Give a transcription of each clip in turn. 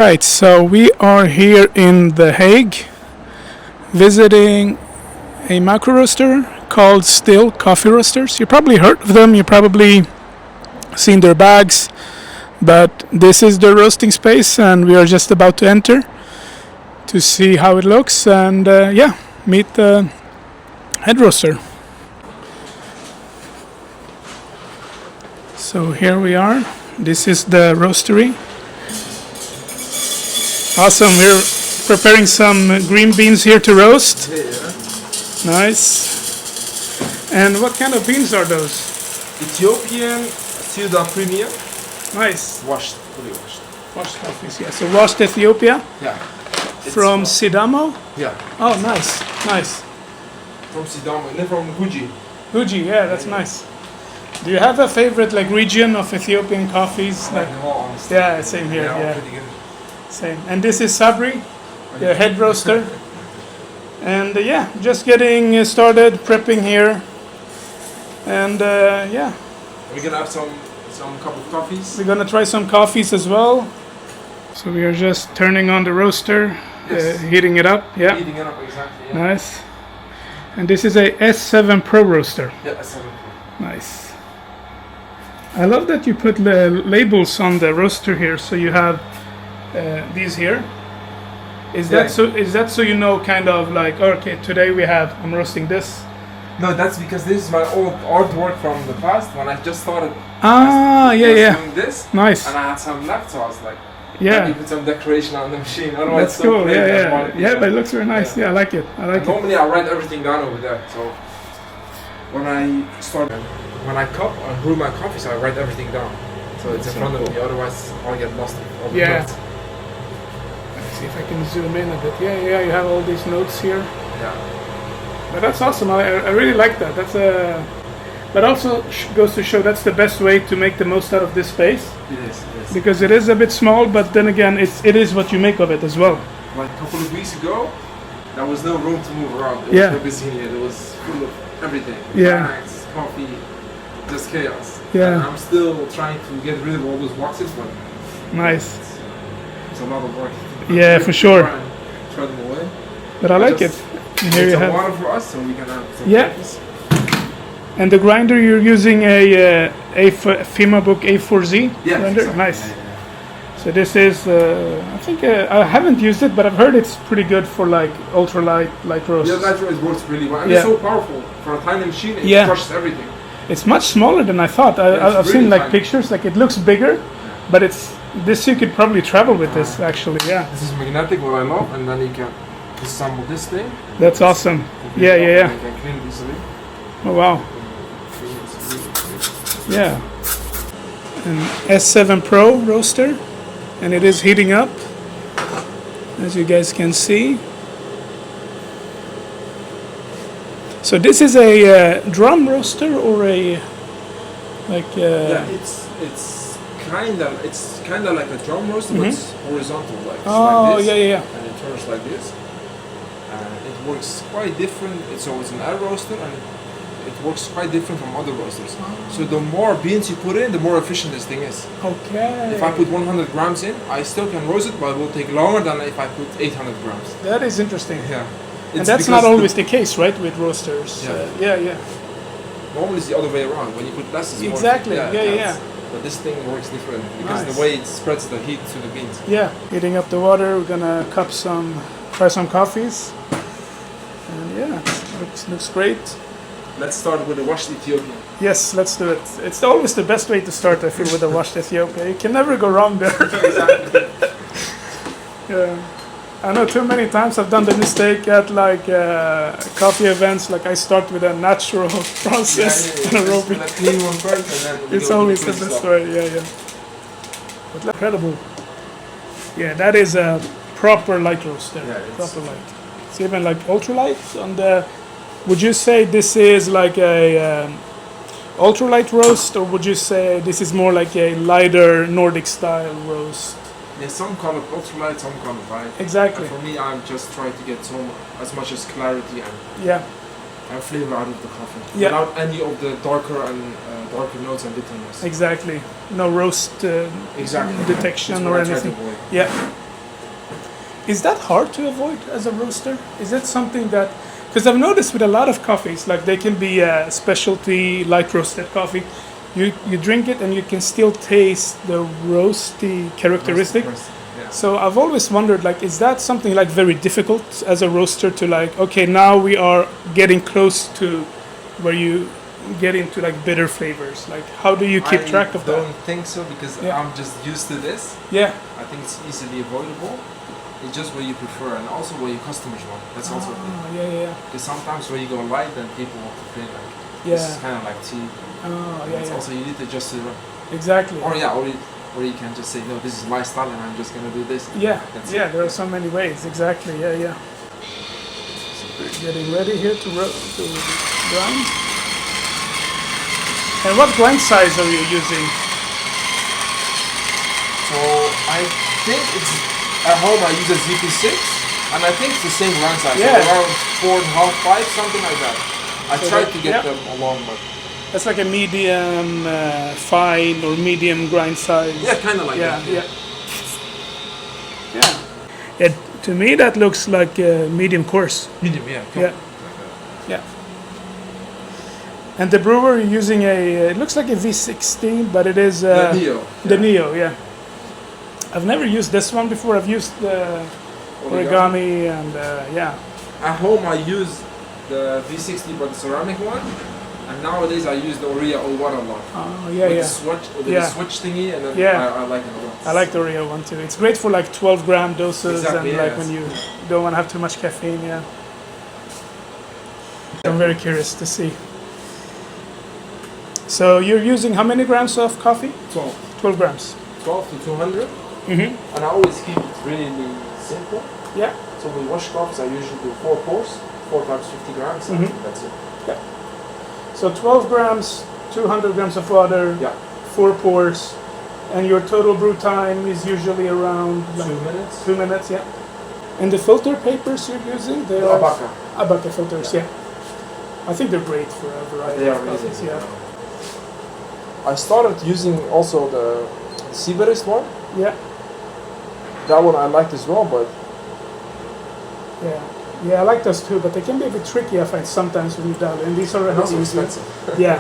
Right, so we are here in The Hague visiting a macro roaster called Still Coffee Roasters. You probably heard of them, you probably seen their bags, but this is their roasting space and we are just about to enter to see how it looks and meet the head roaster. So here we are. This is the roastery. Awesome, we're preparing some green beans here to roast. Yeah. Nice. And what kind of beans are those? Ethiopian Silda Premium. Nice. Washed, fully washed. Washed coffees, yeah. So washed Ethiopia Yeah. from Sidamo? Yeah. Oh, nice, nice. From Sidamo, and then from Guji. Fuji, yeah, that's nice. Do you have a favorite region of Ethiopian coffees? Yeah, same here, yeah. Pretty good. Same. And this is Sabri, the head roaster. And just getting started, prepping here. And We're gonna have some cup of coffees. we're gonna try some coffees as well. So we are just turning on the roaster, Yes. heating it up. Yeah, Heating it up, exactly. Yeah. nice. And this is a S7 Pro roaster. Yeah, that's seven. Nice. I love that you put the labels on the roaster here. So you have these here. Is Yeah. that so you know kind of like, okay, today I'm roasting this. No, that's because this is my old artwork from the past when I just started. Ah, yeah. Doing this, Nice. and I had some left, so I was like, Yeah. let me put some decoration on the machine. Otherwise, That's it's so cool. plain and Yeah. white, Yeah, but it looks very nice. Yeah, I like it. I like it. Normally, I write everything down over there. So when I cup and brew my coffee, so I write everything down. So it's in So front of cool. me. Otherwise, I'll get lost. I'll be Yeah. lost. Let's see if I can zoom in a bit. Yeah. You have all these notes here. Yeah. But that's awesome. I really like that. But also goes to show that's the best way to make the most out of this space It is. It is. because it is a bit small. But then again, it is what you make of it as well. Like a couple of weeks ago, there was no room to move around. It Yeah. was so busy in here. It was full of everything. Yeah. Bags, coffee, just chaos. Yeah. And I'm still trying to get rid of all those boxes, but Nice. it's a lot of work. Yeah, for sure. Try and throw them away. But I like it. And here It's you some have. water for us, so we can have some Yeah. coffees. And the grinder you're using a FimaBook A4Z Yeah, grinder. exactly. Nice. Yeah. So this is, I think I haven't used it, but I've heard it's pretty good for like ultralight light roasts. Yeah, that it works really well. And Yeah. it's so powerful. For a tiny machine, it Yeah. crushes everything. It's much smaller than I thought. it's I've seen really like tiny. pictures, like it looks bigger, but this you could probably travel with this actually. Yeah, This is magnetic, what I love, and then you can disassemble this thing. that's awesome. Complete Yeah, it up, yeah, yeah. and you can clean it easily. Oh wow. Yeah. An S7 Pro roaster, and it is heating up, as you guys can see. So this is a drum roaster or a Yeah, it's kinda like a drum roaster, but it's horizontal, like it's oh like this, yeah. and it turns like this. And it works quite different. So it's an air roaster, and it works quite different from other roasters. So the more beans you put in, the more efficient this thing is. Okay. If I put 100 grams in, I still can roast it, but it will take longer than if I put 800 grams. That is interesting. Yeah. And that's not always the case, right, with roasters? Yeah. Yeah. Normally it's the other way around. When you put less, it's more. Exactly. Yeah. But this thing works different because Nice. the way it spreads the heat to the beans. Yeah, heating up the water. We're gonna try some coffees, and looks great. Let's start with the washed Ethiopian. Yes, let's do it. It's always the best way to start, I feel, with the washed Ethiopia. You can never go wrong there. Exactly. Yeah. I know too many times I've done the mistake at coffee events. Like I start with a natural process, anaerobic. Let's clean one first, and then we It's go to always the clean best stuff. way. Yeah. But incredible. Yeah, that is a proper light roaster. Yeah, it's- Proper light. It's even like ultralight on the. Would you say this is like a ultralight roast, or would you say this is more like a lighter Nordic style roast? Yeah, some call it ultralight, some call it light. Exactly. And for me, I'm just trying to get as much as clarity Yeah. and flavor out of the coffee, Yeah. without any of the darker notes and bitterness. Exactly. No roast Exactly. detection That's or what I try to anything. avoid. Yeah. Is that hard to avoid as a roaster? Is that something that, because I've noticed with a lot of coffees, like they can be a specialty light roasted coffee. You drink it and you can still taste the roasty characteristic. Yeah. So I've always wondered, like, is that something like very difficult as a roaster to like, okay, now we are getting close to where you get into like bitter flavors. Like, how do you keep track of I that? don't think so because Yeah. I'm just used to this. Yeah. I think it's easily avoidable. It's just what you prefer and also what your customers want. That's also a thing. Yeah. Because sometimes when you go light, then people want to feel like Yeah. this is kind of like tea. Oh, yeah, It's yeah. also you need to adjust it. Exactly. Or you can just say no, this is my style and I'm just gonna do this. Yeah, That's yeah. it. There are so many ways. Exactly. Yeah. So we're getting ready here to grind. And what grind size are you using? So I think it's at home I use a ZP6 and I think it's the same grind size. Yeah. So around 4.5, 5, something like that. I So tried that- to get yeah. them along, but That's like a medium fine or medium grind size. yeah, kind of like Yeah, that. yeah. To me, that looks like a medium coarse. Medium, yeah. Yeah. Yeah. And the brewer you're using it looks like a V16, but it is The Neo. the Neo. Yeah. I've never used this one before. I've used the origami and yeah. At home I use the V60 but the ceramic one. And nowadays I use the Oria O1 a lot. Oh yeah, With yeah. the switch, with Yeah. the switch thingy, and then Yeah. I like it a lot. I like the Rio one too. It's great for like 12 gram doses Exactly, and yeah, like when you don't want to have too much caffeine. Yeah. I'm very curious to see. So you're using how many grams of coffee? 12. 12 grams. 12 to 200. Mm-hmm. And I always keep it really simple. Yeah. So with wash coffees I usually do 4 pours, 4 times 50 grams, and Mhm. that's it. So 12 grams, 200 grams of water, Yeah. 4 pours, and your total brew time is usually around 2 minutes. 2 minutes. Yeah. And the filter papers you're using, they The are Abaca. Abaca filters. Yeah. I think they're great for a variety They are of coffees. amazing. Yeah. I started using also the Seabarist one. Yeah. That one I liked as well, but Yeah. Yeah, I like those too, but they can be a bit tricky, I find, sometimes when you dial in. These are also easy. expensive. Yeah.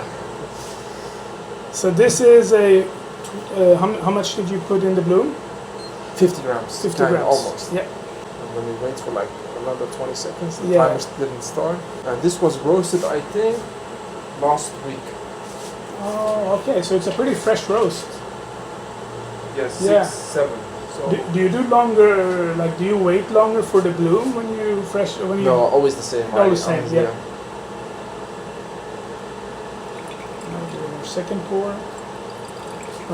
So this is a, how much did you put in the bloom? 50 grams. 50 Kinda, grams. almost. Yeah. And then we wait for like another 20 seconds. The Yeah. timer didn't start. And this was roasted, I think, last week. Oh, okay. So it's a pretty fresh roast. Yes, Yeah. 6, 7. So Do you do longer, like, do you wait longer for the bloom when you when you... no, always the same. Always the same, yeah. Now do your second pour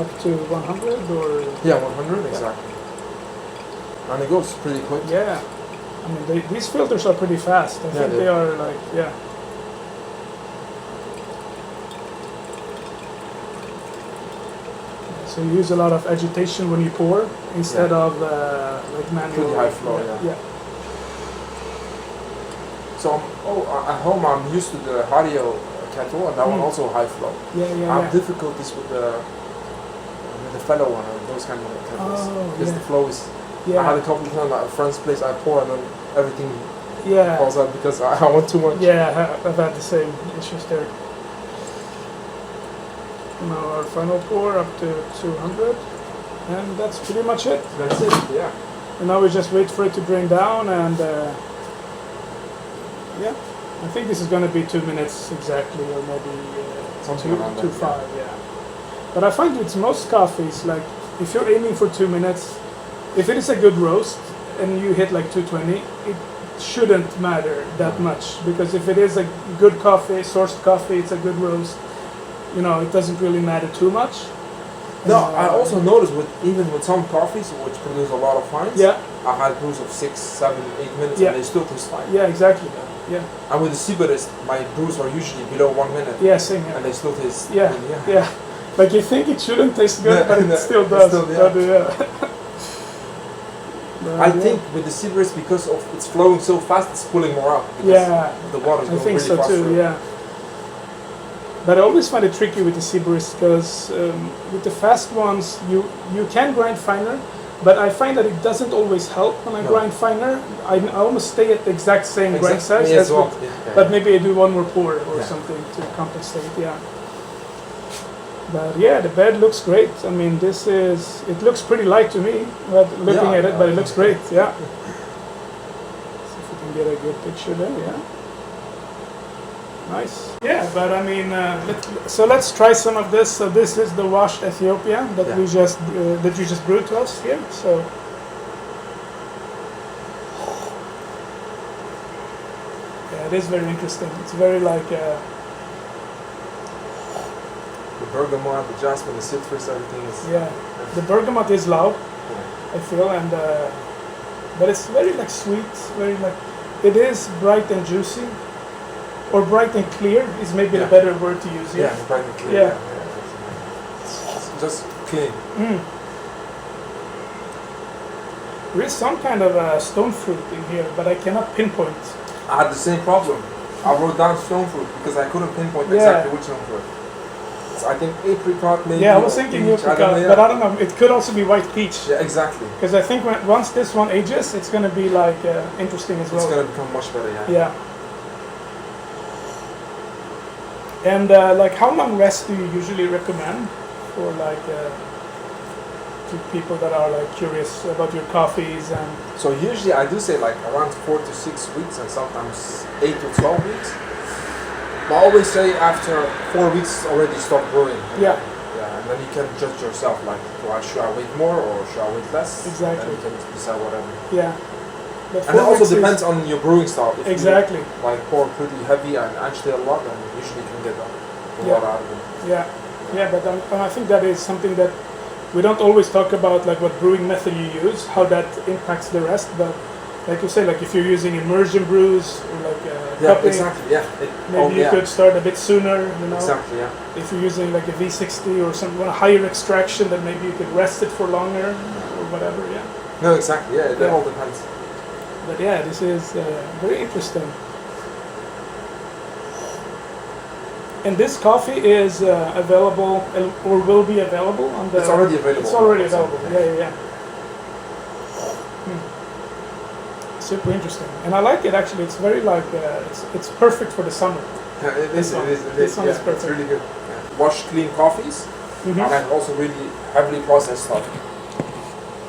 up to 100 or... Yeah, 100 exactly. And it goes pretty quick. Yeah. I mean, these filters are pretty fast. I think they- they are like, yeah. So you use a lot of agitation when you pour instead of like manual. Pretty high flow, yeah. So at home I'm used to the Hario kettle, and that one also high flow. Yeah. I have difficulties with the fellow one and those kind of kettles Oh, because yeah. the flow is. Yeah. I had a couple of times at a friend's place I pour and then everything Yeah. falls out because I want too much. Yeah, I've had the same issues there. Now our final pour up to 200, and that's pretty much it. That's it. Yeah. And now we just wait for it to drain down, and yeah, I think this is going to be 2 minutes exactly, or maybe Something around that, 2.5, yeah. But I find with most coffees, like if you're aiming for 2 minutes, if it is a good roast and you hit like 220, it shouldn't matter that much, because if it is a good coffee, sourced coffee, it's a good roast, you know, it doesn't really matter too much. No, I also noticed even with some coffees which produce a lot of fines. Yeah. I had brews of 6, 7, 8 minutes Yeah. and they still taste fine. Yeah, exactly. Yeah. And with the Seabarist, my brews are usually below 1 minute. Yeah, same here. And they still taste Yeah, good, yeah. Like you think it shouldn't taste good, No, but it no, still it does. still, yeah. But, yeah. But, I yeah. think with the Seabarist, because of it's flowing so fast, it's pulling more out. Because Yeah, the water's I going think really so fast too. through. Yeah. But I always find it tricky with the Seabarist because with the fast ones, you can grind finer, But I find that it doesn't always help when I grind finer. I almost stay at the exact same grind size, Me as well. but maybe I do one more pour or Yeah. something to compensate. Yeah. But yeah, the bed looks great. I mean, it looks pretty light to me, but looking at it, but it looks great. Yeah. See if we can get a good picture there. Yeah. Nice. Yeah, but I mean, so let's try some of this. So this is the washed Ethiopia that we just that you just brewed to us here. So yeah, it is very interesting. It's very like The bergamot, the jasmine, the citrus, everything is. yeah. The bergamot is loud, I feel, and but it's very like sweet, very like it is bright and juicy. Or bright and clear is maybe the better word to use here. Yeah, bright and clear. Yeah. It's just clean. There is some kind of stone fruit in here, but I cannot pinpoint. I had the same problem. I wrote down stone fruit because I couldn't pinpoint exactly which stone fruit. It's, I think apricot maybe. Yeah, I was thinking apricot, but I don't know. It could also be white peach. Yeah, exactly. Because I think once this one ages, it's going to be like interesting as well. It's going to become much better, Yeah. And like, how long rest do you usually recommend for like to people that are like curious about your coffees and? So usually I do say like around 4 to 6 weeks and sometimes 8 to 12 weeks. But I always say after 4 weeks already stop brewing. Yeah. Yeah, and then you can judge yourself like, should I wait more or should I wait less? Exactly. And you can decide whatever. Yeah. But And it also depends on your brewing style. If exactly. you like pour pretty heavy and agitate a lot, then usually you can get a lot out of it. Yeah, yeah, but I think that is something that we don't always talk about, like what brewing method you use, how that impacts the rest. But like you say, like if you're using immersion brews or like cupping, exactly. Yeah, maybe you could start a bit sooner. You know, exactly. Yeah. If you're using like a V60 or some higher extraction, then maybe you could rest it for longer or whatever. Yeah. No, exactly. Yeah, it all depends. But yeah, this is very interesting. And this coffee is available or will be available on the. It's already available. It's already available. Yeah. Super interesting, and I like it actually. It's very like it's perfect for the summer. Yeah, it is. This one is perfect. It's really good. Yeah. Wash clean coffees, and then also really heavily processed stuff.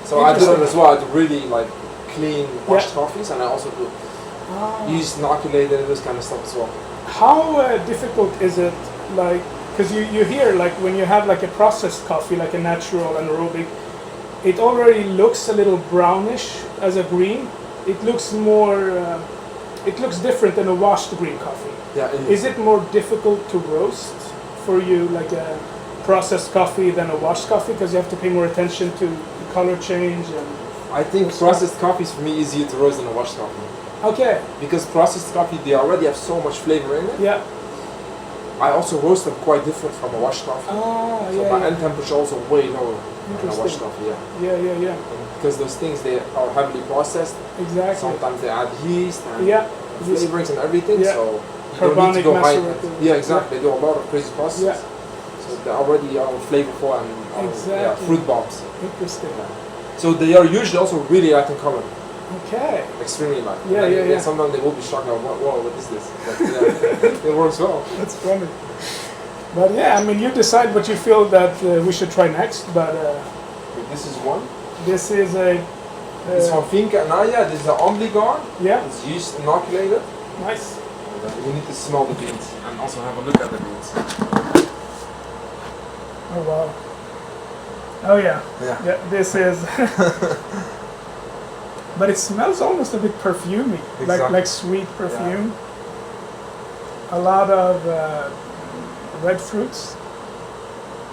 So I do it as well. I do really like clean washed coffees, and I also do yeast inoculated and this kind of stuff as well. How difficult is it, like, because you hear like when you have like a processed coffee, like a natural anaerobic, it already looks a little brownish as a green. It looks more, it looks different than a washed green coffee. Yeah. Is it more difficult to roast for you, like a processed coffee than a washed coffee, because you have to pay more attention to the color change and? I think processed coffee is for me easier to roast than a washed coffee. Okay. Because processed coffee, they already have so much flavor in it. Yeah. I also roast them quite different from a washed coffee. Ah, so my end temperature also way lower than a washed coffee. Yeah. Yeah. And because those things, they are heavily processed. Exactly. Sometimes they add yeast and flavorings and everything. Yeah. So you Carbonic don't need to go high. macerative. Yeah, exactly. They do a lot of crazy processes. Yeah. So they already are flavorful and fruit bombs. Interesting. So they are usually also really light in color. Okay. Extremely light. Yeah. Sometimes they will be shocked. Whoa, what is this? But it works well. That's funny. But yeah, I mean, you decide what you feel that we should try next. But this is one. this is a. This one Finca Anaya. This is an Ombligar. Yeah. It's yeast inoculated. Nice. We need to smell the beans and also have a look at the beans. Oh wow. Oh yeah. Yeah. This is. But it smells almost a bit perfumey, like sweet perfume. Yeah. A lot of red fruits,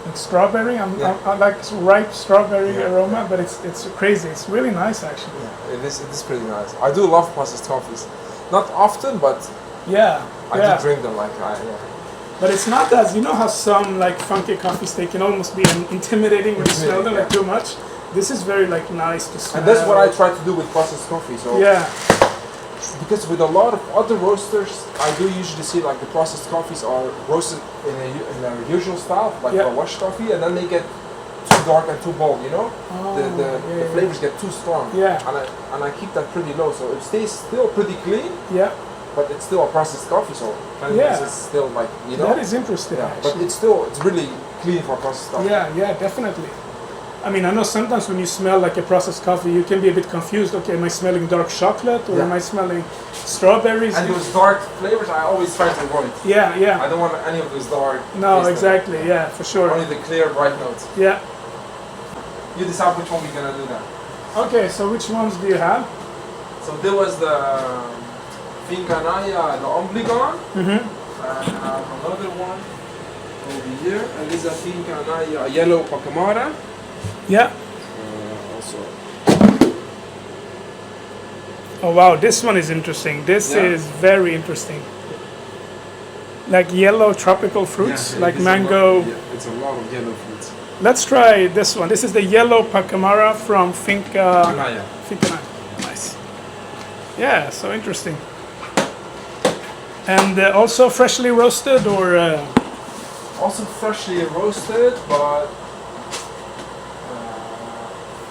like strawberry. I like ripe strawberry aroma, but it's crazy. It's really nice actually. Yeah, it is pretty nice. I do love processed coffees, not often, but I do drink them But it's not as, you know how some like funky coffees, they can almost be intimidating when you smell them like too much. This is very like nice to smell. And that's what I try to do with processed coffee. So because with a lot of other roasters, I do usually see like the processed coffees are roasted in a usual style, like a washed coffee, and then they get too dark and too bold, you know. the flavors get too strong. Yeah. And I keep that pretty low, so it stays still pretty clean. Yeah. But it's still a processed coffee, so it's still like, you know. That is interesting. Yeah, but it's really clean for processed coffee. Yeah, definitely. I mean, I know sometimes when you smell like a processed coffee, you can be a bit confused. Okay, am I smelling dark chocolate or am I smelling strawberries? And those dark flavors, I always try to avoid. Yeah. I don't want any of those dark. No, exactly. Yeah, for sure. Only the clear, bright notes. Yeah. You decide which one we're gonna do that. Okay, so which ones do you have? So there was the Finca Naya, the Obligon. And I have another one over here. And this is a Finca Naya, a yellow Pacamara. Yeah. Also. Oh wow, this one is interesting. This is very interesting. Like yellow tropical fruits, like mango. It's a lot of yellow fruits. Let's try this one. This is the yellow Pacamara from Finca Naya. Nice. Yeah, so interesting. And also freshly roasted or? Also freshly roasted, but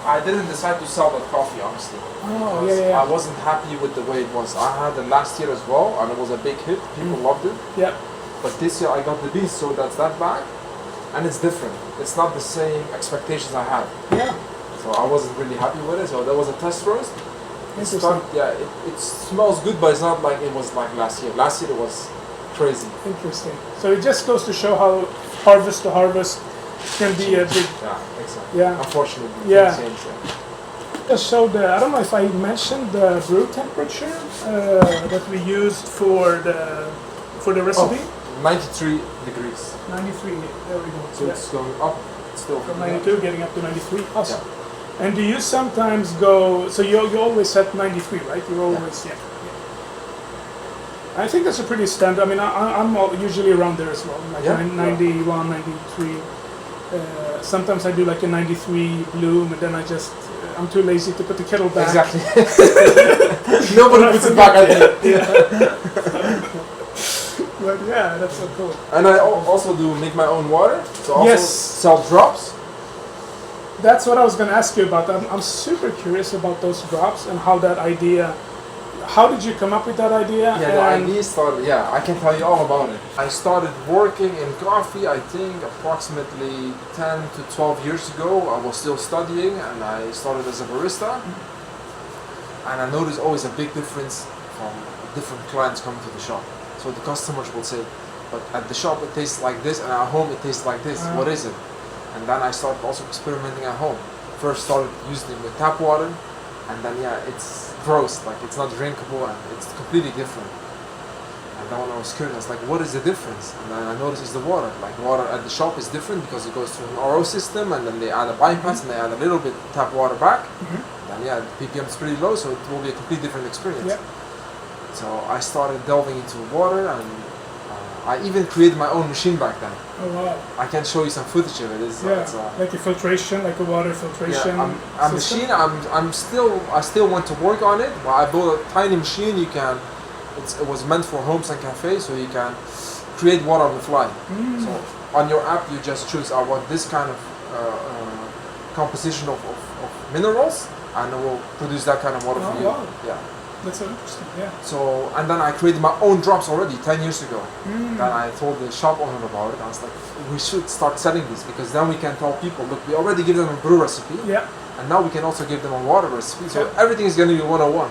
I didn't decide to sell that coffee, honestly. Oh, yeah. I wasn't happy with the way it was. I had it last year as well, and it was a big hit. People loved it. Yeah. But this year I got the beans, so that's that bag, and it's different. It's not the same expectations I had. Yeah. So I wasn't really happy with it. So there was a test roast. It smells good, but it's not like it was like last year. Last year it was crazy. Interesting. So it just goes to show how harvest to harvest can be a big. Yeah, exactly. Yeah. Unfortunately. Yeah. Change, Just show I don't know if I mentioned the brew temperature that we used for the recipe. 93 degrees. 93. There we go. So it's going up. It's still from 92, getting up to 93. Awesome. Yeah. And do you sometimes go? So you always set 93, right? You always I think that's a pretty standard. I mean, I'm usually around there as well, like 91, 93. Sometimes I do like a 93 bloom, and then I'm too lazy to put the kettle back. Exactly. Nobody puts it back, I think. But yeah, that's so cool. And I also do make my own water. So also sell drops. That's what I was going to ask you about. I'm super curious about those drops and how that idea. How did you come up with that idea? Yeah, the idea started. Yeah, I can tell you all about it. I started working in coffee, I think, approximately 10 to 12 years ago. I was still studying, and I started as a barista. And I noticed always a big difference from different clients coming to the shop. So the customers will say, "But at the shop it tastes like this, and at home it tastes like this. What is it?" And then I started also experimenting at home. First started using it with tap water, and then it's gross, like it's not drinkable and it's completely different. And then when I was curious, I was like, what is the difference? And then I noticed it's the water. Like water at the shop is different because it goes through an RO system, and then they add a bypass and they add a little bit tap water back. And the ppm is pretty low, so it will be a completely different experience. So I started delving into water, and I even created my own machine back then. Oh wow! I can show you some footage of it. It's like a filtration, like a water filtration. A machine. I still want to work on it. Well, I built a tiny machine. It was meant for homes and cafes, so you can create water on the fly. So on your app, you just choose I want this kind of composition of minerals, and it will produce that kind of water for you. Wow. Yeah. That's so interesting, So, and then I created my own drops already 10 years ago. Then I told the shop owner about it. I was like, we should start selling these, because then we can tell people, look, we already give them a brew recipe. And now we can also give them a water recipe. So everything is going to be 101.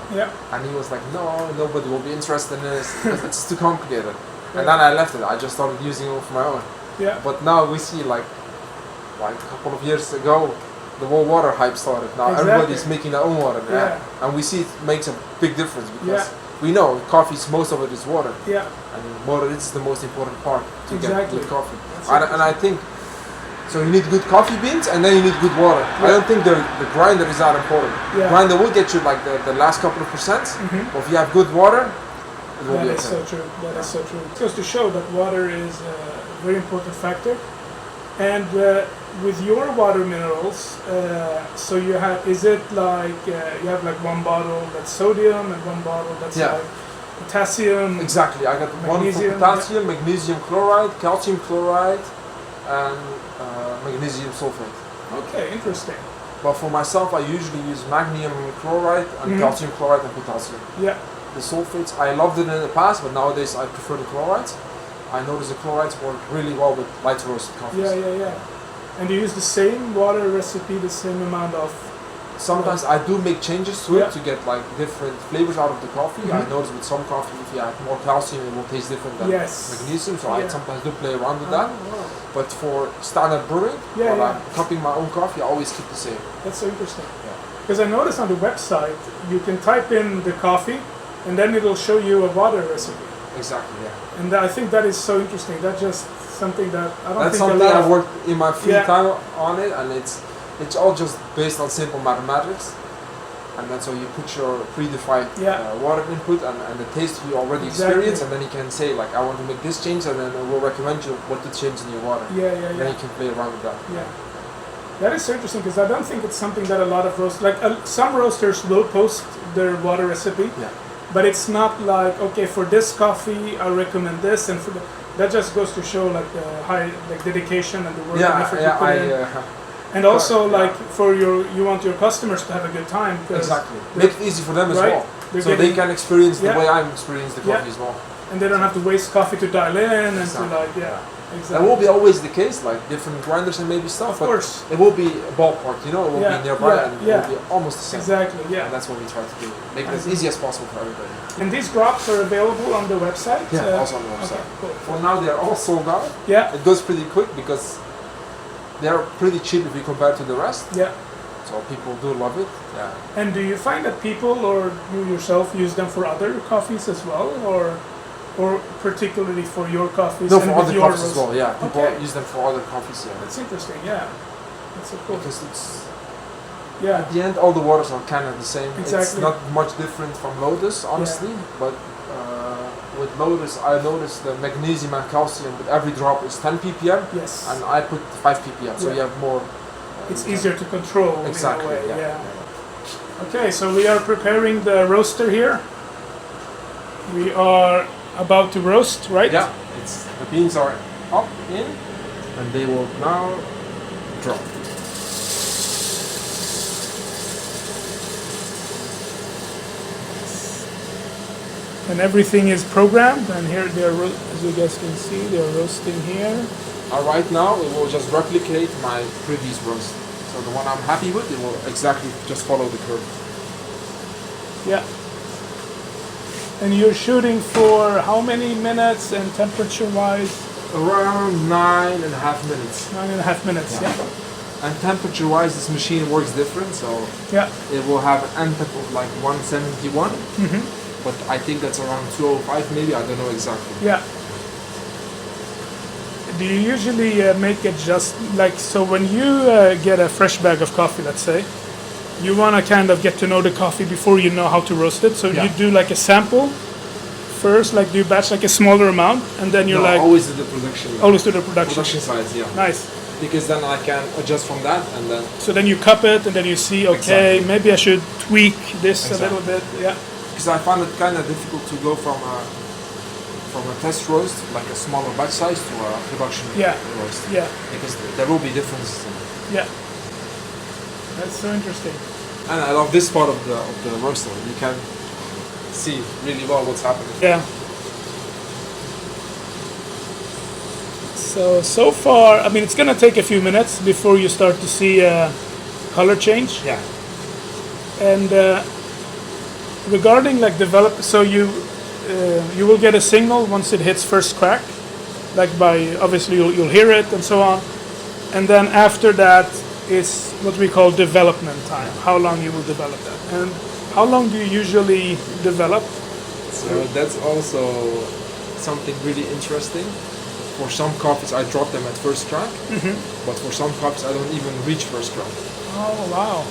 And he was like, no, nobody will be interested in this because it's too complicated. And then I left it. I just started using it for my own. But now we see like a couple of years ago, the whole water hype started. Now everybody's making their own water, and we see it makes a big difference because we know coffee's most of it is water, and water is the most important part to get good coffee. And I think so. You need good coffee beans, and then you need good water. I don't think the grinder is that important. Grinder will get you like the last couple of percents, but if you have good water, it will be okay. That is so true. That is so true. It goes to show that water is a very important factor. And with your water minerals, so you have, is it like you have like one bottle that's sodium and one bottle that's like potassium? Exactly, I got one for potassium, magnesium chloride, calcium chloride, and magnesium sulfate. Okay, interesting. But for myself, I usually use magnesium chloride and calcium chloride and potassium. Yeah. The sulfates, I loved it in the past, but nowadays I prefer the chlorides. I notice the chlorides work really well with light roasted coffees. Yeah. And you use the same water recipe, the same amount of... Sometimes I do make changes to it to get like different flavors out of the coffee. I notice with some coffee, if you add more calcium, it will taste different than magnesium. So I sometimes do play around with that. Wow. But for standard brewing, when I'm cupping my own coffee, I always keep the same. That's so interesting. Because I noticed on the website, you can type in the coffee, and then it'll show you a water recipe. Exactly, yeah. And I think that is so interesting. That's just something that I don't That's think something a lot I've worked in my free Yeah. time on it, and it's all just based on simple mathematics. And then so you put your predefined water input and the taste you already experience, and then you can say like, I want to make this change, and then it will recommend you what to change in your water. Then you can play around with that. That is so interesting, because I don't think it's something that a lot of roasters, some roasters will post their water recipe, but it's not like, okay, for this coffee I recommend this, and for that just goes to show like the high dedication and the work and effort you put in. And also, for you want your customers to have a good time. Exactly. Make it easy for them as well, so they can experience the way I'm experiencing the coffee as well. And they don't have to waste coffee to dial in and to Exactly. That will be always the case, like different grinders and maybe stuff. Of course. It will be a ballpark, it will be nearby and it will be almost the same. Exactly, And that's what we try to do. Make it as easy as possible for everybody. And these drops are available on the website? Yeah, also on the website. Okay, cool. For now, they're all sold out. Yeah. It goes pretty quick because they're pretty cheap if you compare to the rest. Yeah. So people do love it. Yeah. And do you find that people or you yourself use them for other coffees as well, or particularly for your coffees? No, for other coffees as well. Yeah, people use them for other coffees. Yeah. That's interesting. Yeah. That's so cool. Because it's at the end all the waters are kind of the same. Exactly. It's not much different from Lotus, honestly. But with Lotus, I noticed the magnesium and calcium with every drop is 10 ppm. Yes. And I put 5 ppm, so you have more. It's easier to control. Exactly. In a way. Okay, so we are preparing the roaster here. We are about to roast, right? Yeah. The beans are up in, and they will now drop. And everything is programmed, and here they are, as you guys can see, they are roasting here. Right now, it will just replicate my previous roast. So the one I'm happy with, it will exactly just follow the curve. Yeah. And you're shooting for how many minutes, and temperature-wise? Around 9.5 minutes. 9.5 minutes, yeah. And temperature-wise, this machine works different, so it will have an end temp of like 171. But I think that's around 205 maybe, I don't know exactly. Yeah. Do you usually make it just like, so when you get a fresh bag of coffee, let's say, you want to kind of get to know the coffee before you know how to roast it, so you do like a sample first, like do you batch like a smaller amount, and then you're always do the production. Always do the production. Production size, yeah. Nice. Because then I can adjust from that, and then... So then you cup it, and then you see, okay, maybe I should tweak this a little bit, Because I find it kind of difficult to go from a test roast, like a smaller batch size, to a production roast. Yeah. Because there will be differences in it. Yeah. That's so interesting. And I love this part of the roaster. You can see really well what's happening. Yeah. So far, I mean, it's gonna take a few minutes before you start to see a color change. Yeah. And regarding like so you will get a signal once it hits first crack, like by obviously you'll hear it and so on, and then after that is what we call development time. How long you will develop that, and how long do you usually develop? So that's also something really interesting. For some coffees, I drop them at first crack, but for some coffees, I don't even reach first crack. Oh wow!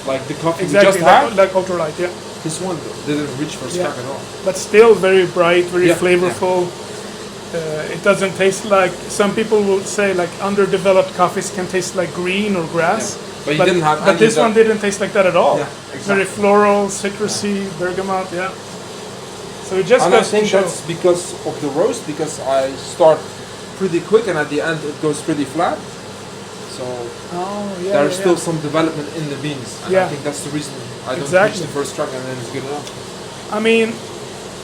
Like the coffee we exactly, just had, like ultralight, This one didn't reach first crack at all. But still very bright, very flavorful. It doesn't taste like, some people will say like underdeveloped coffees can taste like green or grass. But you didn't have. But this one didn't taste like that at all. Yeah, exactly. Very floral, citrusy, bergamot. Yeah. So it just. And I think that's because of the roast, because I start pretty quick and at the end it goes pretty flat. So Oh, yeah. there's still some development in the beans, and I Yeah. think that's the reason I don't Exactly. reach the first track and then it's good enough. I mean,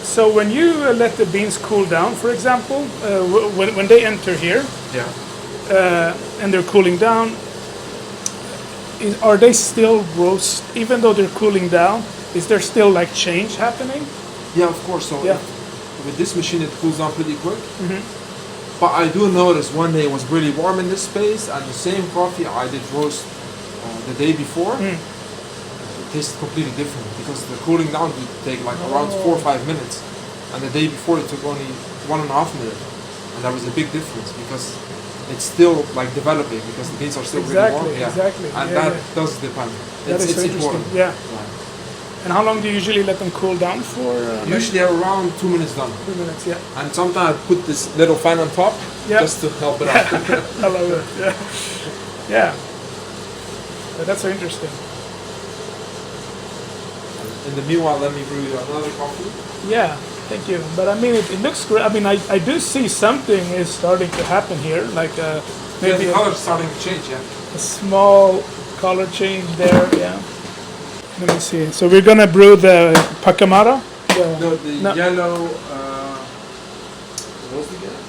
so when you let the beans cool down, for example, when they enter here Yeah. and they're cooling down, are they still roast? Even though they're cooling down, is there still like change happening? Yeah, of course. So Yeah. with this machine, it cools down pretty quick. But I do notice one day it was really warm in this space, and the same coffee I did roast the day before, it tasted completely different because the cooling down would take like around 4 or 5 minutes, and the day before it took only 1.5 minutes, and that was a big difference because it's still like developing because the beans are still really warm. Exactly, Yeah. exactly. And Yeah, that yeah. does depend. That is It's so interesting. important. Yeah. And how long do you usually let them cool down for? Usually around 2 minutes done. 2 minutes, yeah. And sometimes I put this little fan on top Yeah. just to help it out. I love it. Yeah. Yeah. But that's so interesting. In the meanwhile, let me brew you another coffee. Yeah, thank you. But I mean, it looks great. I mean, I do see something is starting to happen here, like maybe The color's starting to change, yeah. a small color change there. Yeah. Let me see. So we're gonna brew the Pacamara. No, the No. yellow. What was the yellow?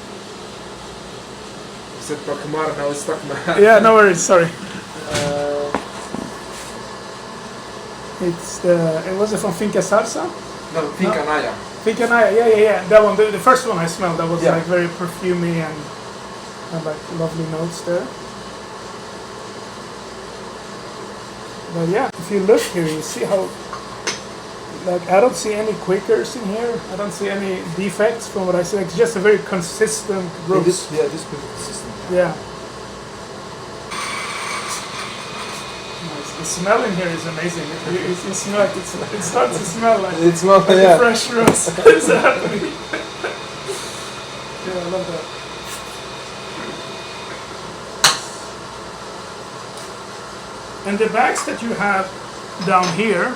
You said Pacamara, now it's stuck in my head. Yeah, no worries. Sorry. Uh, It was from Finca Salsa. no, Finca Naya. Finca Naya. Yeah. That one. The first one I smelled. That was Yeah. like very perfumey and like lovely notes there. But yeah, if you look here, you see how, like, I don't see any quakers in here. I don't see any defects from what I see. It's just a very consistent roast. This pretty consistent. Yeah. Nice. The smell in here is amazing. You smell it. It starts to smell like, It's not, like a yeah. fresh roast. It's happening. Yeah, I love that. And the bags that you have down here,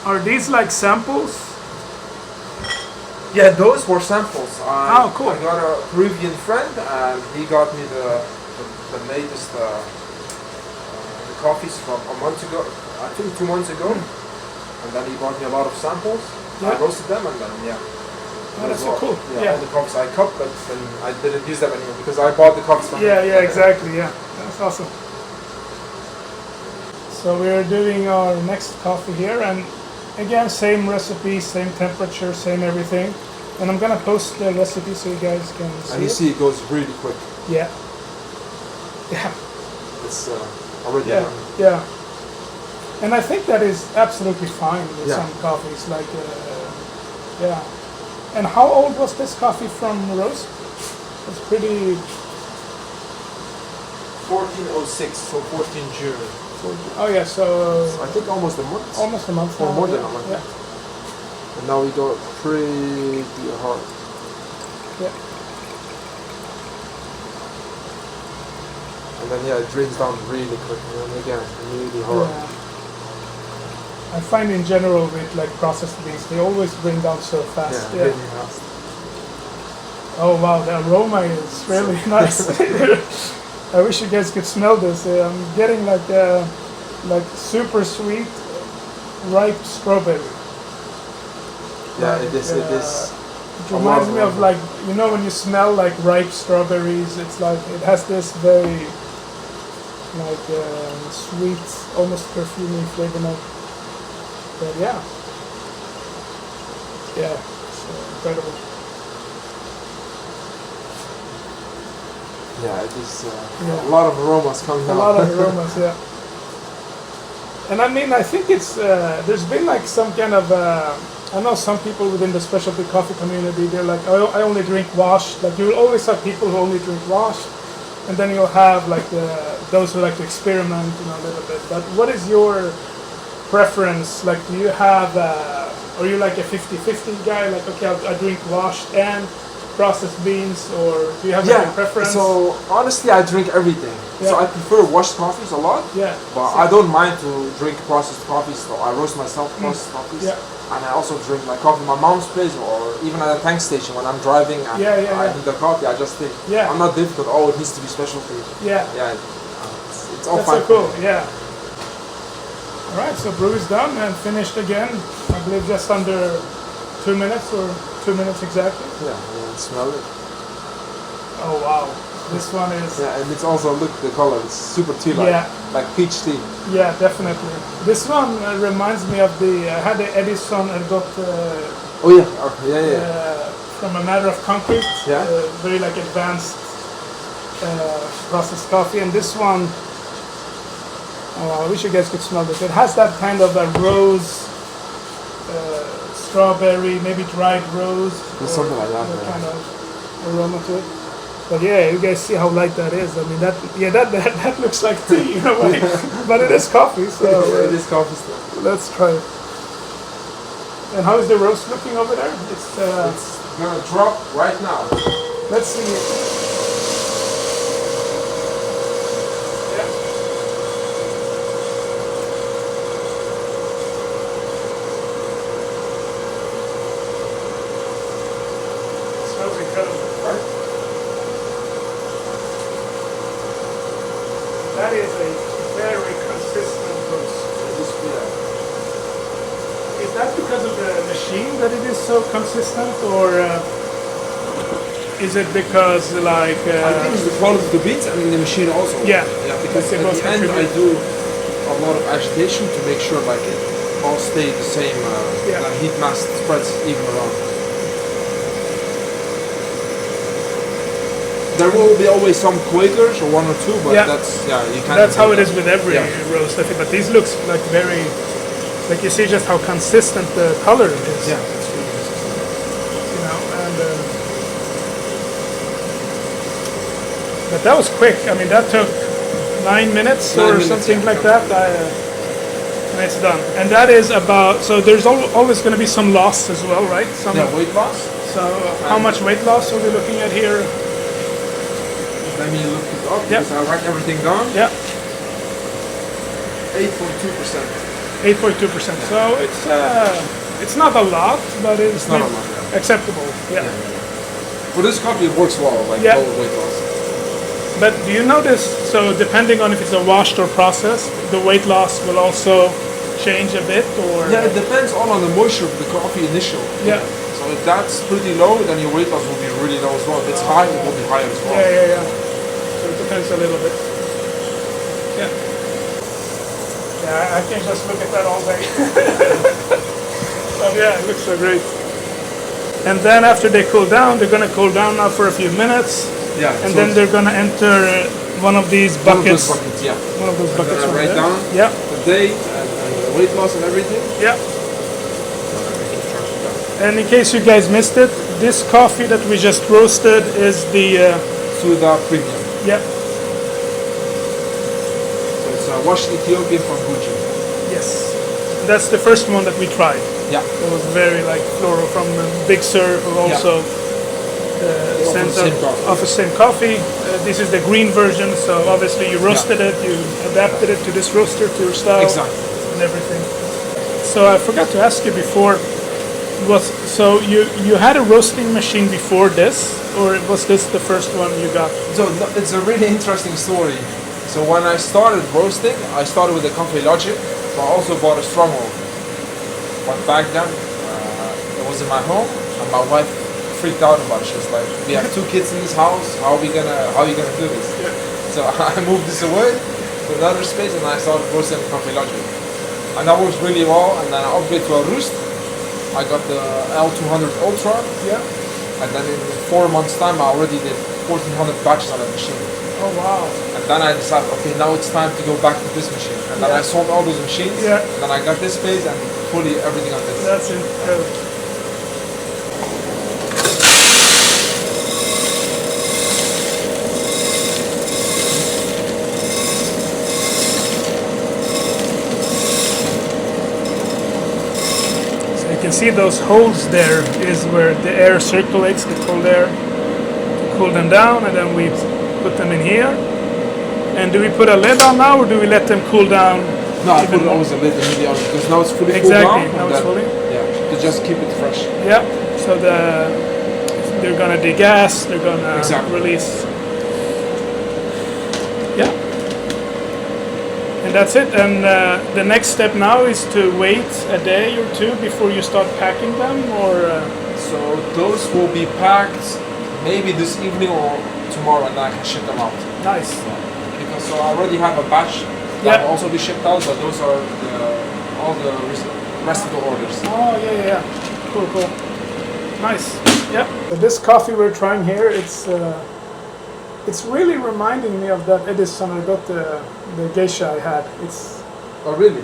are these like samples? Yeah, those were samples. Oh, cool. I got a Peruvian friend, and he got me the latest the coffees from a month ago. I think 2 months ago, and then he bought me a lot of samples. Yeah. I roasted them, and then Oh, that's so cool. Yeah, Yeah. all the coffees I cupped, but then I didn't use them anymore because I bought the coffees from him. Yeah, exactly. Yeah, that's awesome. So we're doing our next coffee here, and again, same recipe, same temperature, same everything. And I'm gonna post the recipe so you guys can see And you it. see it goes really quick. Yeah. Yeah. It's already Yeah. done. Yeah. And I think that is absolutely fine with Yeah. some coffees. Like, yeah. And how old was this coffee from roast? It's pretty. 1406, so 14 June. Oh yeah, so I think almost a month. almost a month. Or now, more than yeah, a month. Yeah. And now we go pretty hard. Yeah. And then it drains down really quick, and then again, really hard. Yeah. I find in general with like processed beans, they always bring down so fast. Yeah, really fast. Oh wow, the aroma is really nice. I wish you guys could smell this. I'm getting like super sweet, ripe strawberry. Yeah, Like, it is. It is. It reminds me of like, you know, when you smell like ripe strawberries, it's like it has this very like sweet, almost perfumey flavor note. But yeah, it's incredible. Yeah, it is. Yeah. A lot of aromas coming A out. lot of aromas, yeah. And I mean, I think it's there's been like some kind of I know some people within the specialty coffee community. They're like, I only drink washed. Like you will always have people who only drink washed, and then you'll have like those who like to experiment, you know, a little bit. But what is your preference? Like, do you have? Are you like a 50-50 guy? Like, okay, I drink washed and processed beans, or do you have like a preference? So honestly, I drink everything. So Yeah. I prefer washed coffees a lot. Yeah. But I don't mind to drink processed coffees. So I roast myself processed coffees. Yeah. And I also drink my coffee in my mom's place, or even at a tank station when I'm driving and I need the coffee. I just think I'm not difficult. Oh, it needs to be specialty. Yeah. Yeah. It's all That's fine. so cool. Yeah. All right, so brew is done and finished again. I believe just under 2 minutes or 2 minutes exactly. Yeah, and smell it. Oh wow, this one is. Yeah, and it's also, look, the color. It's super tea-like, Yeah. like peach tea. Yeah, definitely. This one reminds me of the. I had the Edison Ergot Oh yeah, okay, yeah. from a matter of concrete. Yeah. Very like advanced processed coffee, and this one. Oh, I wish you guys could smell this. It has that kind of a rose, strawberry, maybe dried rose. There's something like that. Or kind of aroma to it. But yeah, you guys see how light that is. I mean, that looks like tea in a way, but it is coffee. So it is coffee still. let's try it. And how is the roast looking over there? It's gonna drop right now. Let's see. That is a very consistent roast. Is that because of the machine that it is so consistent, or is it because like? I think it's the quality of the beans and the machine also. Yeah. Yeah, because They at both the end I contribute. do a lot of agitation to make sure like it all stay the same. Yeah. The heat mass spreads even around. There will be always some Quakers or one or two, but Yeah. you can't. That's how it is with every Yeah. roast, I think. But these looks like very, like you see just how consistent the color is. Yeah, it's really consistent. You know, and but that was quick. I mean, that took 9 minutes 9 or minutes, something yeah. like that. And it's done. And that is about. So there's always going to be some loss as well, right? Some. Yeah, weight loss. So how much weight loss are we looking at here? Let me look it up Yeah. because I write everything down. Yeah. 8.2%. 8.2%. So it's not a lot, but it's not a lot, yeah. acceptable. Yeah. For this coffee, it works well, like Yeah. all the weight loss. But do you notice? So depending on if it's a washed or processed, the weight loss will also change a bit, or Yeah, it depends all on the moisture of the coffee initially. Yeah. So if that's pretty low, then your weight loss will be really low as well. If it's high, it will be higher as well. Yeah. So it depends a little bit. Yeah. Yeah, I can just look at that all day. But yeah, it looks so great. And then after they cool down, they're gonna cool down now for a few minutes. Yeah. And so then they're gonna enter one of these buckets. One of those buckets, yeah. One of those And buckets then I over write there. down Yeah, the date and the weight loss and everything. yeah. And in case you guys missed it, this coffee that we just roasted is the Suda Premium. yeah, So it's washed Ethiopian from Gucci. yes. That's the first one that we tried. Yeah. It was very like floral from Big Sur, who also sent the same coffee. off the same coffee. This is the green version, so obviously you roasted it, you adapted it to this roaster, to your style, Exactly. and everything. So I forgot to ask you before. So you had a roasting machine before this, or was this the first one you got? So it's a really interesting story. So when I started roasting, I started with a Coffee Logic, so I also bought a stronghold. But back then, it was in my home, and my wife freaked out about it. She was like, "We have 2 kids in this house. How are you gonna do this?" Yeah. So I moved this away to another space, and I started roasting Coffee Logic, and that works really well. And then I upgraded to a Roost. I got the L200 Ultra, Yeah. and then in 4 months' time, I already did 1,400 batches on that machine. Oh wow. And then I decided, okay, now it's time to go back to this machine. And then I sold all those machines. Yeah. Then I got this space and fully everything on this. That's incredible. So you can see those holes there is where the air circulates, the cold air, to cool them down, and then we put them in here. And do we put a lid on now, or do we let them cool down? No, I even put more? always a lid immediately on because now it's fully Exactly, cooled down. now and it's then- fully. Yeah, to just keep it fresh. Yeah. So they're gonna degas, they're gonna Exactly. release. Yeah. And that's it. And the next step now is to wait a day or two before you start packing them, or So those will be packed maybe this evening or tomorrow, and I can ship them out. nice. Because so I already have a batch that will also be shipped out, but those are all the rest of the orders. Oh yeah. Cool. Nice. Yeah. This coffee we're trying here, it's really reminding me of that Edison I got the geisha I had. It's Oh really?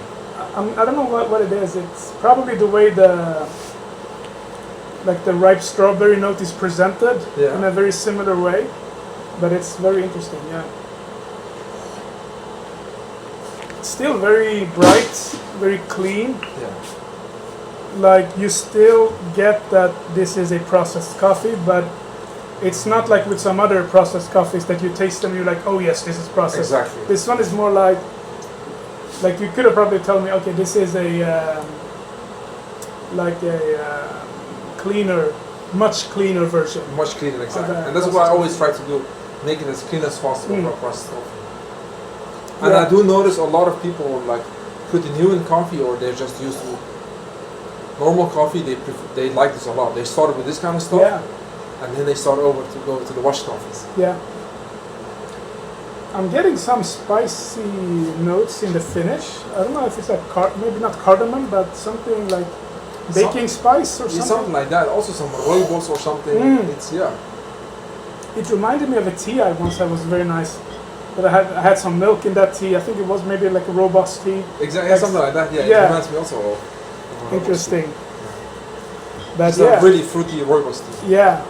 I don't know what it is. It's probably the way the ripe strawberry note is presented in a very similar way, but it's very interesting. Yeah. It's still very bright, very clean. Yeah. Like you still get that this is a processed coffee, but it's not like with some other processed coffees that you taste them and you're like, oh yes, this is processed. Exactly. This one is more like you could have probably told me, okay, this is a cleaner, much cleaner version. Much cleaner, exactly. And that's what I always try to do, make it as clean as possible for processed coffee. And I do notice a lot of people like pretty new in coffee, or they're just used to normal coffee. They like this a lot. They started with this kind of stuff, and then they start over to go to the washed coffees. Yeah. I'm getting some spicy notes in the finish. I don't know if it's like maybe not cardamom, but something like baking spice or something. Something like that. Also some rooibos or something. It's It reminded me of a tea I once had. Was very nice. But I had some milk in that tea. I think it was maybe like a robust tea. Exactly, something like that. Yeah, it reminds me also of interesting. But it's a really fruity rooibos tea. Yeah.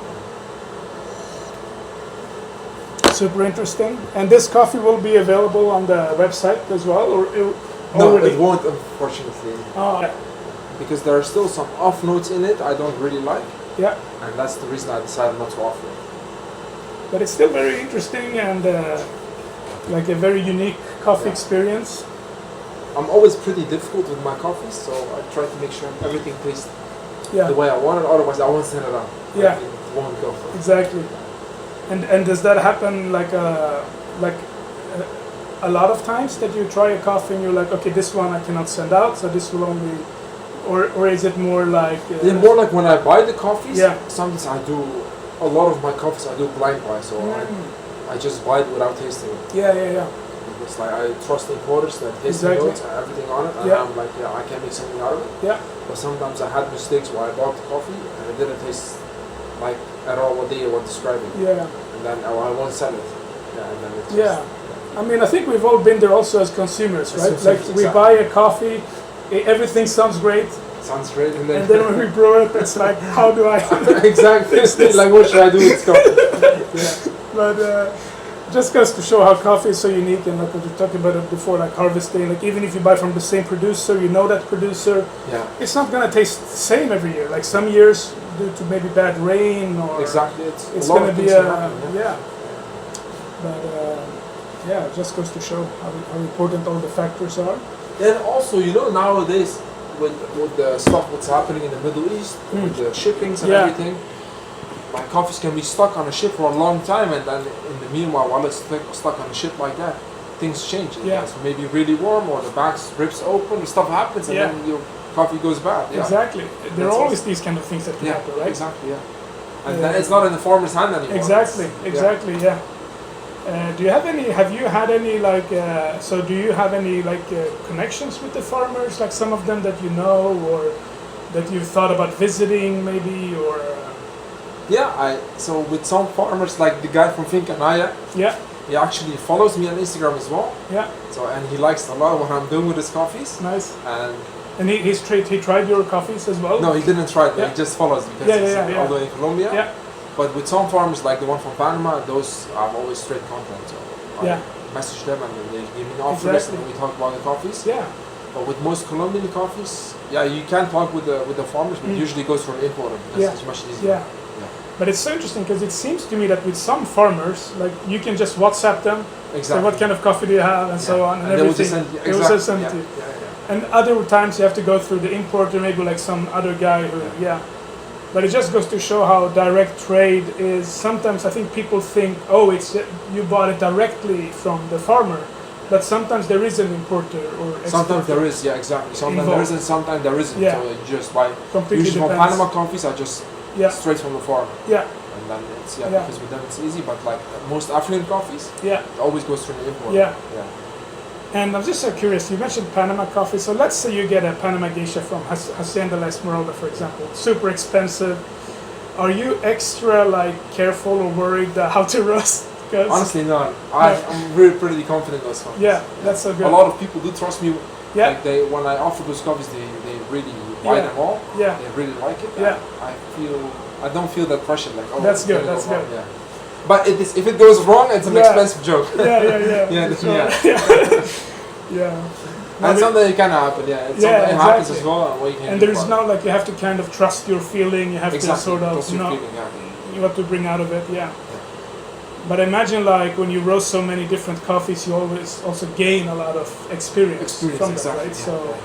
Super interesting. And this coffee will be available on the website as well, or no, it won't, unfortunately. Oh. Because there are still some off notes in it I don't really like. Yeah. And that's the reason I decided not to offer it. But it's still very interesting and like a very unique coffee experience. I'm always pretty difficult with my coffees, so I try to make sure everything tastes the way I want it. Otherwise, I won't send it out. Yeah. It won't go. Exactly. And does that happen like a lot of times that you try a coffee and you're like, okay, this one I cannot send out, so this will only, or is it more like? More like when I buy the coffees. Yeah. Sometimes I do a lot of my coffees I do blind buy, so I just buy it without tasting it. Yeah. It's like I trust the importers that taste the notes and everything on it, and I'm like, I can make something out of it. Yeah. But sometimes I had mistakes where I bought the coffee and it didn't taste like at all what they were describing. Yeah. And then I won't sell it. Yeah. And then it's just, I mean, I think we've all been there also as consumers, right? Like we buy a coffee, everything sounds great. Sounds great, and then when we brew it, it's like, how do I? Exactly. Like, what should I do with coffee? But just goes to show how coffee is so unique, and like we were talking about it before, like harvesting. Like even if you buy from the same producer, you know that producer. Yeah. It's not gonna taste the same every year. Like some years, due to maybe bad rain or exactly, it's gonna be But it just goes to show how important all the factors are. And also, nowadays with the stuff what's happening in the Middle East, with the shippings and everything, my coffees can be stuck on a ship for a long time, and then in the meanwhile, while it's stuck on a ship like that, things change. It's maybe really warm, or the bag rips open, stuff happens, and then your coffee goes bad. Exactly. There are always these kind of things that can happen, right? Exactly. And then it's not in the farmer's hand anymore. Exactly. Do you have any? Have you had any So do you have any connections with the farmers? Like some of them that you know, or that you've thought about visiting, maybe, or? So with some farmers, like the guy from Fincanaya, he actually follows me on Instagram as well. So and he likes a lot what I'm doing with his coffees. Nice. And he tried your coffees as well? No, he didn't try it. He just follows because he's although in Colombia. But with some farmers, like the one from Panama, those I've always straight contact. So I message them and they give me an offer list and we talk about the coffees. But with most Colombian coffees, you can talk with the farmers, but usually it goes for an importer because it's much easier. But it's so interesting because it seems to me that with some farmers, like you can just WhatsApp them, say what kind of coffee do you have, and so on, and everything. They will just send it to you. And other times you have to go through the importer, maybe like some other guy who, But it just goes to show how direct trade is. Sometimes I think people think, it's you bought it directly from the farmer, But sometimes there is an importer or exporter. Sometimes there is, yeah, exactly. Sometimes there isn't, sometimes there isn't. Yeah. So you just buy. Completely Usually for depends. Panama coffees, I just straight from the farm. Yeah. And then it's because with them it's easy. But like most African coffees, it always goes through the import. Yeah. Yeah. And I'm just so curious. You mentioned Panama coffee. So let's say you get a Panama geisha from Hacienda La Esmeralda, for example. Super expensive. Are you extra like careful or worried how to roast? Honestly, no. I'm really pretty confident in those coffees. Yeah, that's so good. A lot of people do trust me. Yeah. Like when I offer those coffees, they really buy them all. Yeah. They really like it. Yeah. I don't feel that pressure. Like, oh, that's good. That's good. Yeah. But if it goes wrong, it's an expensive joke. Yeah. And something can happen, It happens as well. And there's no like you have to kind of trust your feeling. You have to sort of know you have to bring out of it. Yeah. But imagine like when you roast so many different coffees, you always also gain a lot of experience from that, right? So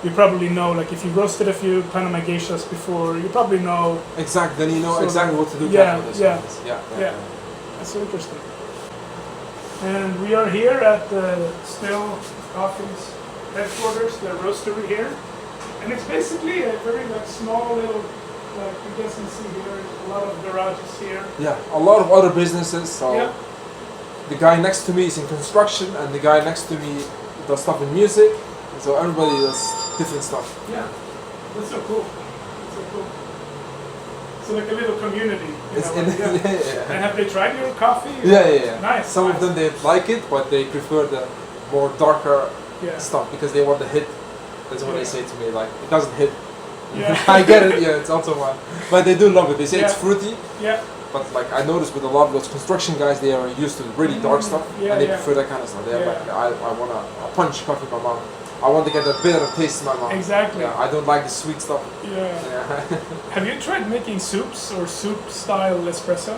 you probably know, like if you roasted a few Panama geishas before, you probably know. Exactly. Then you know exactly what to do. Yeah. That's so interesting. And we are here at the Still Coffee's headquarters, the roastery here, and it's basically a very like small little. Like you guys can see here, a lot of garages here. Yeah, a lot of other businesses. So the guy next to me is in construction, and the guy next to me does stuff in music. So everybody does different stuff. Yeah, that's so cool. That's so cool. So like a little community. And have they tried your coffee? Yeah. Nice. Some of them they like it, but they prefer the more darker stuff because they want the hit. That's what they say to me. Like it doesn't hit. Yeah. I get it, it's also one. But they do love it. They say it's fruity. Yeah. But like I noticed with a lot of those construction guys, they are used to really dark stuff, and they prefer that kind of stuff. They're like, I want a punch coffee in my mouth. I want to get a bitter taste in my mouth. Exactly. Yeah, I don't like the sweet stuff. Yeah. Have you tried making soups or soup-style espresso?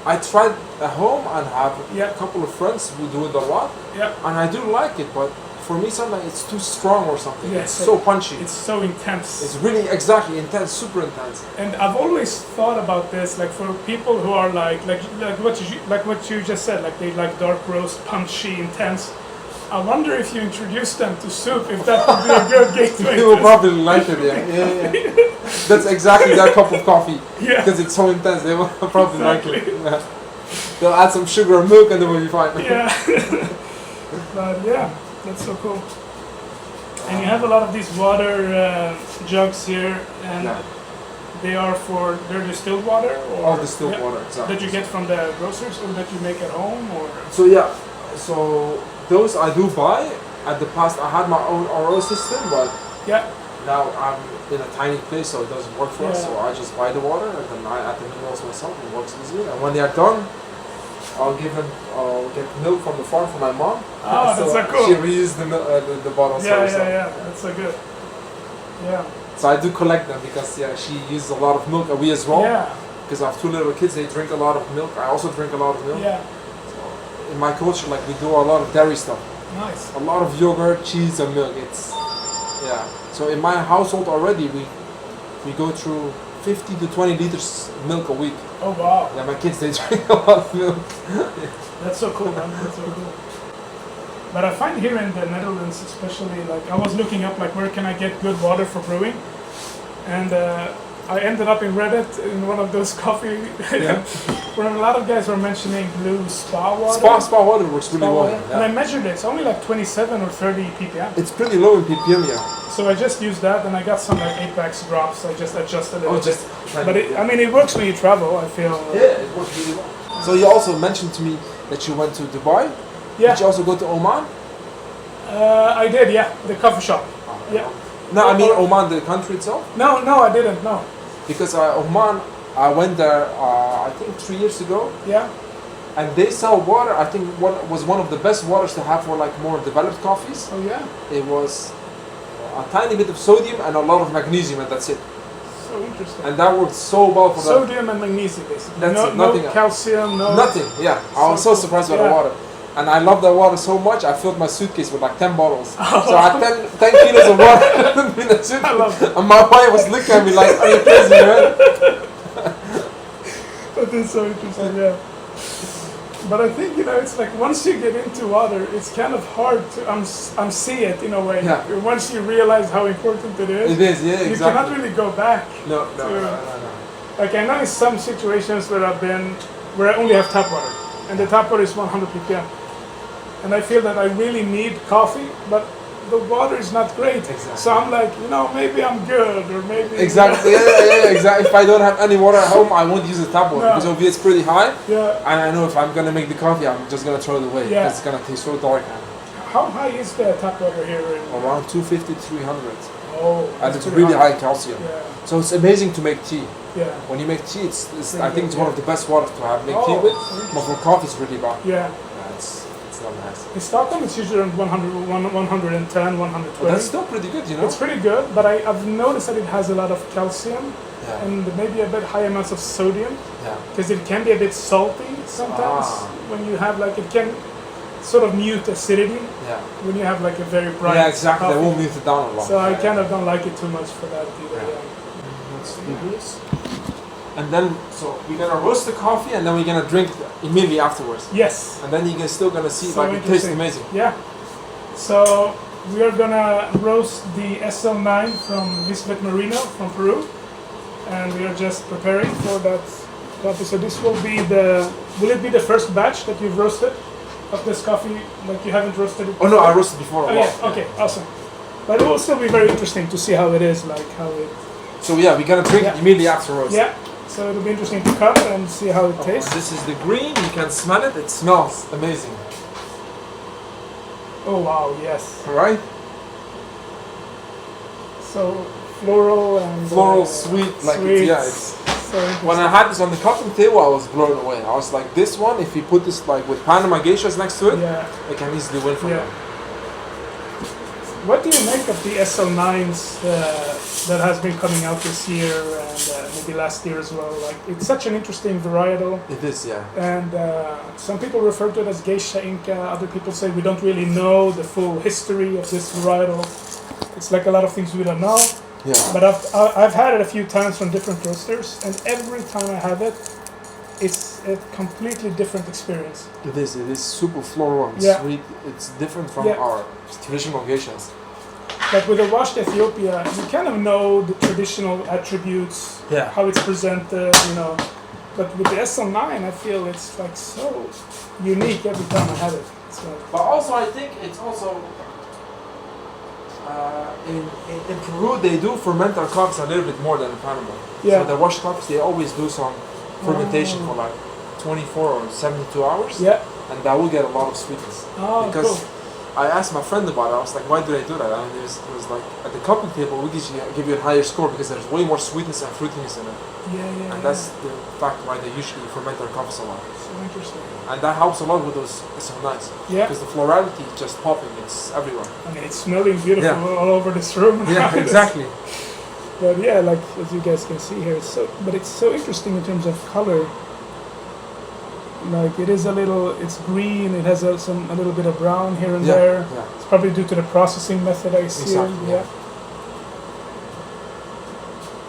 I tried at home and have a couple of friends who do it a lot. Yeah. And I do like it, but for me sometimes it's too strong or something. Yeah, it's so punchy. It's so intense. It's really intense, super intense. And I've always thought about this, like for people who are like what you just said, like they like dark roast, punchy, intense. I wonder if you introduce them to soup, if that would be a good gateway. They will probably like it, yeah. That's exactly their cup of coffee. Yeah. Because it's so intense, they will probably like it. Yeah. They'll add some sugar and milk and they will be fine. Yeah. But yeah, that's so cool. And you have a lot of these water jugs here, and they're distilled water? Or distilled water, exactly. That you get from the grocers or that you make at home? Or? So those I do buy. At the past I had my own RO system, but now I'm in a tiny place so it doesn't work for us, so I just buy the water and then I add the minerals myself and it works easily. And when they are done, I'll get milk from the farm for my mom. Oh, that's so cool. She reused the bottles for herself. Yeah, that's so good. Yeah. So I do collect them because she uses a lot of milk and we as well. Yeah. Because I have two little kids, they drink a lot of milk. I also drink a lot of milk. Yeah. In my culture, like we do a lot of dairy stuff. Nice. A lot of yogurt, cheese, and milk. So in my household already, we go through 50 to 20 liters of milk a week. Oh wow. Yeah, my kids they drink a lot of milk. That's so cool, man. That's so cool. But I find here in the Netherlands, especially, like I was looking up like where can I get good water for brewing, and I ended up in Reddit in one of those coffee where a lot of guys were mentioning blue spa water. Spa water works really well. Yeah. And I measured it. It's only like 27 or 30 ppm. It's pretty low in ppm, So I just used that, and I got some like Apex drops. I just adjusted it. But it works when you travel. I feel. Yeah, it works really well. So you also mentioned to me that you went to Dubai. Yeah. Did you also go to Oman? I did. Yeah, the coffee shop. Yeah. No, I mean Oman, the country itself. No, I didn't. No. Because Oman, I went there, I think 3 years ago. Yeah. And they sell water. I think was one of the best waters to have for like more developed coffees. Oh yeah. It was a tiny bit of sodium and a lot of magnesium, and that's it. So interesting. And that worked so well for sodium and magnesium, basically. That's it, nothing no calcium, no. Nothing. Yeah. I was so surprised by the water. And I love that water so much, I filled my suitcase with like 10 bottles. So I had 10 kilos of water in the suitcase. I love that. And my wife was looking at me like, are you crazy, man? That is so interesting, yeah. But I think, it's like once you get into water, it's kind of hard to unsee it in a way. Yeah. Once you realize how important it is. It is, yeah, You exactly. cannot really go back. No. Like I know in some situations where I've been, where I only have tap water, and the tap water is 100 ppm, and I feel that I really need coffee, but the water is not great. Exactly. So I'm like, maybe I'm good, or maybe. Exactly, yeah, exactly. If I don't have any water at home, I won't use the tap water No. because obviously it's pretty high. Yeah. And I know if I'm gonna make the coffee, I'm just gonna throw it away Yeah. because it's gonna taste so dark. How high is the tap water here? Around 250, 300. Oh. And that's it's pretty really high calcium. Yeah. So it's amazing to make tea. Yeah. When you make tea, it's Pretty I think it's good, one of the best waters to have make tea Oh, with. so But for coffee, it's really bad. Yeah. It's not nice. In Stockholm, it's usually around 110, 120. But that's still pretty good, you know. It's pretty good, but I've noticed that it has a lot of calcium Yeah. and maybe a bit high amounts of sodium, Yeah. because it can be a bit salty sometimes when you have it can sort of mute acidity Yeah. when you have a very bright Yeah, exactly. They coffee. won't mute it down a lot. So I kind of don't like it too much for that either. Yeah. Yeah. Let's do this. And then, so we're gonna roast the coffee, and then we're gonna drink it immediately afterwards. Yes. And then you can still gonna see So it tastes interesting. amazing. Yeah. So we are gonna roast the SL9 from Lisbeth Merino from Peru, and we are just preparing for that coffee. So this will it be the first batch that you've roasted of this coffee? Like you haven't roasted it Oh no, before? I roasted before. Oh yeah. Okay. Awesome. But it will still be very interesting to see how it is, like how it. So yeah, we're gonna drink Yeah. it immediately after roast. Yeah. So it'll be interesting to cut and see how it tastes. This is the green. You can smell it. It smells amazing. Oh wow! Yes. All right. So floral and Sweet. Like sweet. it's So interesting. when I had this on the cutting table, I was blown away. I was like, this one, if you put this with Panama geishas next to it, Yeah. I can easily win from Yeah. them. What do you make of the SL9s that has been coming out this year and maybe last year as well? Like it's such an interesting varietal, It is, yeah. and some people refer to it as Geisha Inca. Other people say we don't really know the full history of this varietal. It's like a lot of things we don't know. Yeah. But I've had it a few times from different roasters, and every time I have it, it's a completely different experience. It is. It is super floral and Yeah. sweet. It's different from Yeah. our traditional geishas. But with the washed Ethiopia, you kind of know the traditional attributes, Yeah. how it's presented, But with the SL9, I feel it's like so unique every time I have it. So, But also, I think it's also in Peru they do ferment their coffees a little bit more than in Panama. Yeah. So the washed coffees they always do some fermentation for like 24 or 72 hours. yeah. And that will get a lot of sweetness. Oh, Because cool. I asked my friend about it. I was like, why do they do that? And it was like, at the cupping table, we give you a higher score because there's way more sweetness and fruitiness in it. Yeah. And that's the fact why they usually ferment their coffees a lot. So interesting. And that helps a lot with those SL9s. Yeah. Because the florality is just popping. It's everywhere. I mean, it's smelling beautiful Yeah. all over this room. Yeah, exactly. But yeah, like as you guys can see here, it's so interesting in terms of color. Like it is it's green. It has a little bit of brown here and Yeah, there. yeah. It's probably due to the processing method I see. Exactly, Yeah.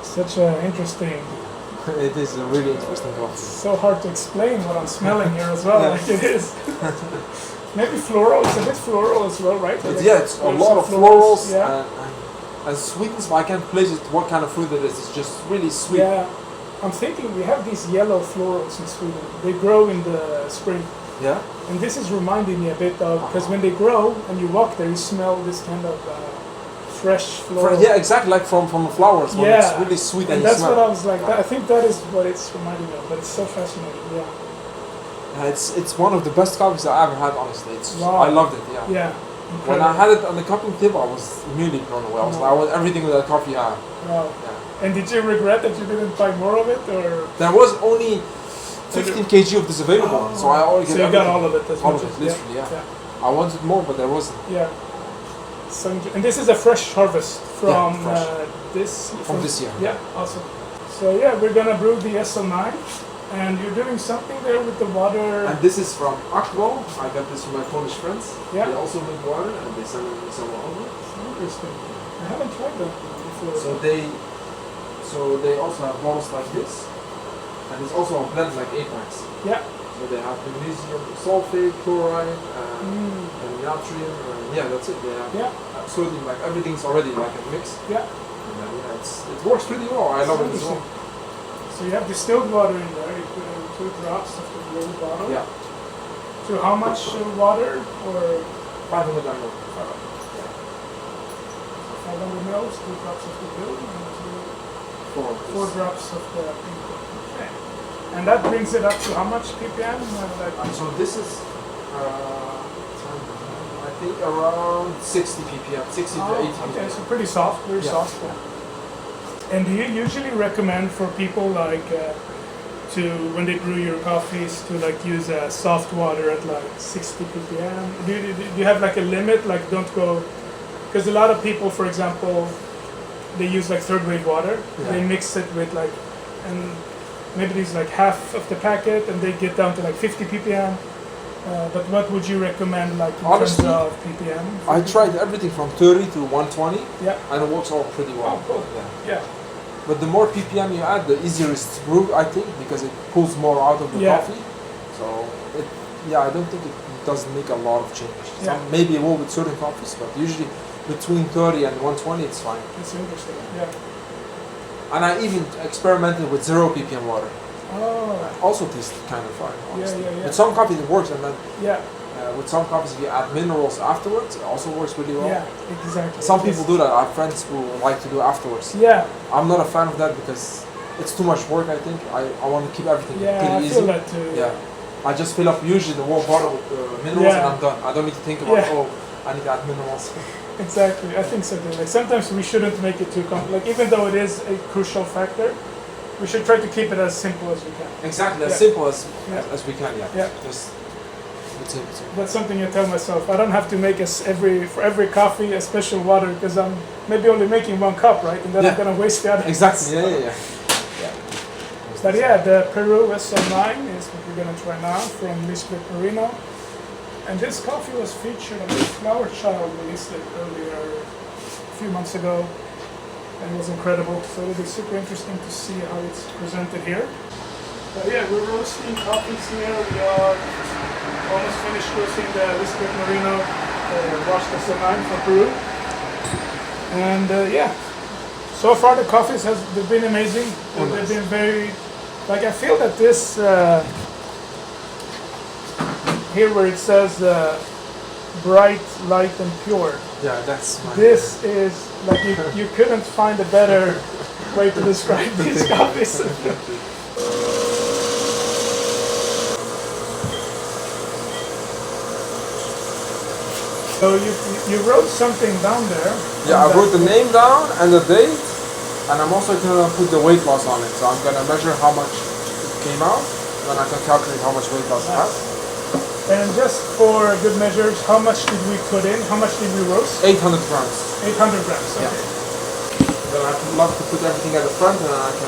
Such a interesting. It is a really interesting coffee. So hard to explain what I'm smelling here as well. Yeah. Like it is. Maybe floral. It's a bit floral as well, right? It's a there's lot some of florals Yeah. and sweetness, but I can't place it what kind of fruit it is. It's just really sweet. Yeah. I'm thinking we have these yellow florals in Sweden. They grow in the spring. Yeah? And this is reminding me a bit of, because when they grow and you walk there, you smell this kind of fresh floral. Yeah, exactly like from the flowers when Yeah. it's really sweet and you that's smell what I it. was like. I think that is what it's reminding me of. But it's so fascinating. Yeah. It's one of the best coffees I ever had, honestly. Wow. I loved it, yeah. Yeah. When I Incredible. had it on the cupping table, I was immediately blown away. I was like, I want everything with that coffee I had. Wow. Yeah. And did you regret that you didn't buy more of it, or? There was only 15 kg of this available, so I already So you got all of it as all much of it, as- literally, yeah. Yeah. I wanted more, but there wasn't. Yeah. So, and this is a fresh harvest from fresh. This year. Yeah, awesome. So yeah, we're gonna brew the SL9, and you're doing something there with the water. And this is from Akvo. I got this from my Polish friends. Yeah. They also make water, and they send me some over. Interesting. I haven't tried that before. So they also have bottles like this, and it's also a blend like Apex. Yeah. So they have magnesium sulfate, chloride, and natrium. Yeah, that's it. They have sodium, like everything's already like a mix. Yeah. And it works pretty well. I love it as well. So you have distilled water in there. You put in 2 drops of the blue bottle. Yeah. So how much water? Or 500 ml. 500 mils, 2 drops of the blue, and 4 drops of the pink. Okay. And that brings it up to how much ppm? So this is, I think around 60 ppm, 60 to 80 ppm. Okay, so pretty soft, very soft. And do you usually recommend for people like to when they brew your coffees to like use soft water at like 60 ppm? Do you have like a limit? Like don't go, because a lot of people, for example, they use like third wave water. Yeah. They mix it with like, and maybe there's like half of the packet, and they get down to like 50 ppm. But what would you recommend, like in Honestly, terms of ppm? I tried everything from 30 to 120, and it works all pretty well. Oh, cool. Yeah. But the more ppm you add, the easier it's to brew, I think, because it pulls more out of the coffee. So, I don't think it doesn't make a lot of change. Maybe it will with certain coffees, but usually between 30 and 120, it's fine. It's interesting. Yeah. And I even experimented with 0 ppm water. Oh. Also tastes kind of fine, honestly. Yeah. With some coffees it works, and then with some coffees if you add minerals afterwards, it also works really well. Yeah, exactly. Some people do that. I have friends who like to do afterwards. Yeah. I'm not a fan of that because it's too much work, I think. I want to keep everything pretty easy. I feel that too. Yeah. I just fill up usually the whole bottle with minerals and I'm done. I don't need to think about, I need to add minerals. Exactly, I think so too. Like sometimes we shouldn't make it too complex. Like even though it is a crucial factor, we should try to keep it as simple as we can. Exactly, as simple as we can. Yeah. Just simple. That's something I tell myself. I don't have to make for every coffee a special water because I'm maybe only making 1 cup, right? And then I'm gonna waste the other. Exactly. Yeah. But the Peru SL9 is what we're gonna try now from Lisbeth Merino. And this coffee was featured on the Flower Child released it earlier a few months ago. And it was incredible. So it'll be super interesting to see how it's presented here. But we're roasting coffees here. We are almost finished roasting the Lisbeth Merino washed SL9 from Peru. And so far the coffees they've been amazing. They've been very, like I feel that this here where it says bright, light, and pure. Yeah, that's mine. This is like you couldn't find a better way to describe these coffees. So you wrote something down there. Yeah, I wrote the name down and the date, and I'm also gonna put the weight loss on it. So I'm gonna measure how much it came out, then I can calculate how much weight loss it has. And just for good measures, how much did we put in? How much did we roast? 800 grams. 800 grams, okay. Then I love to put everything at the front and then I can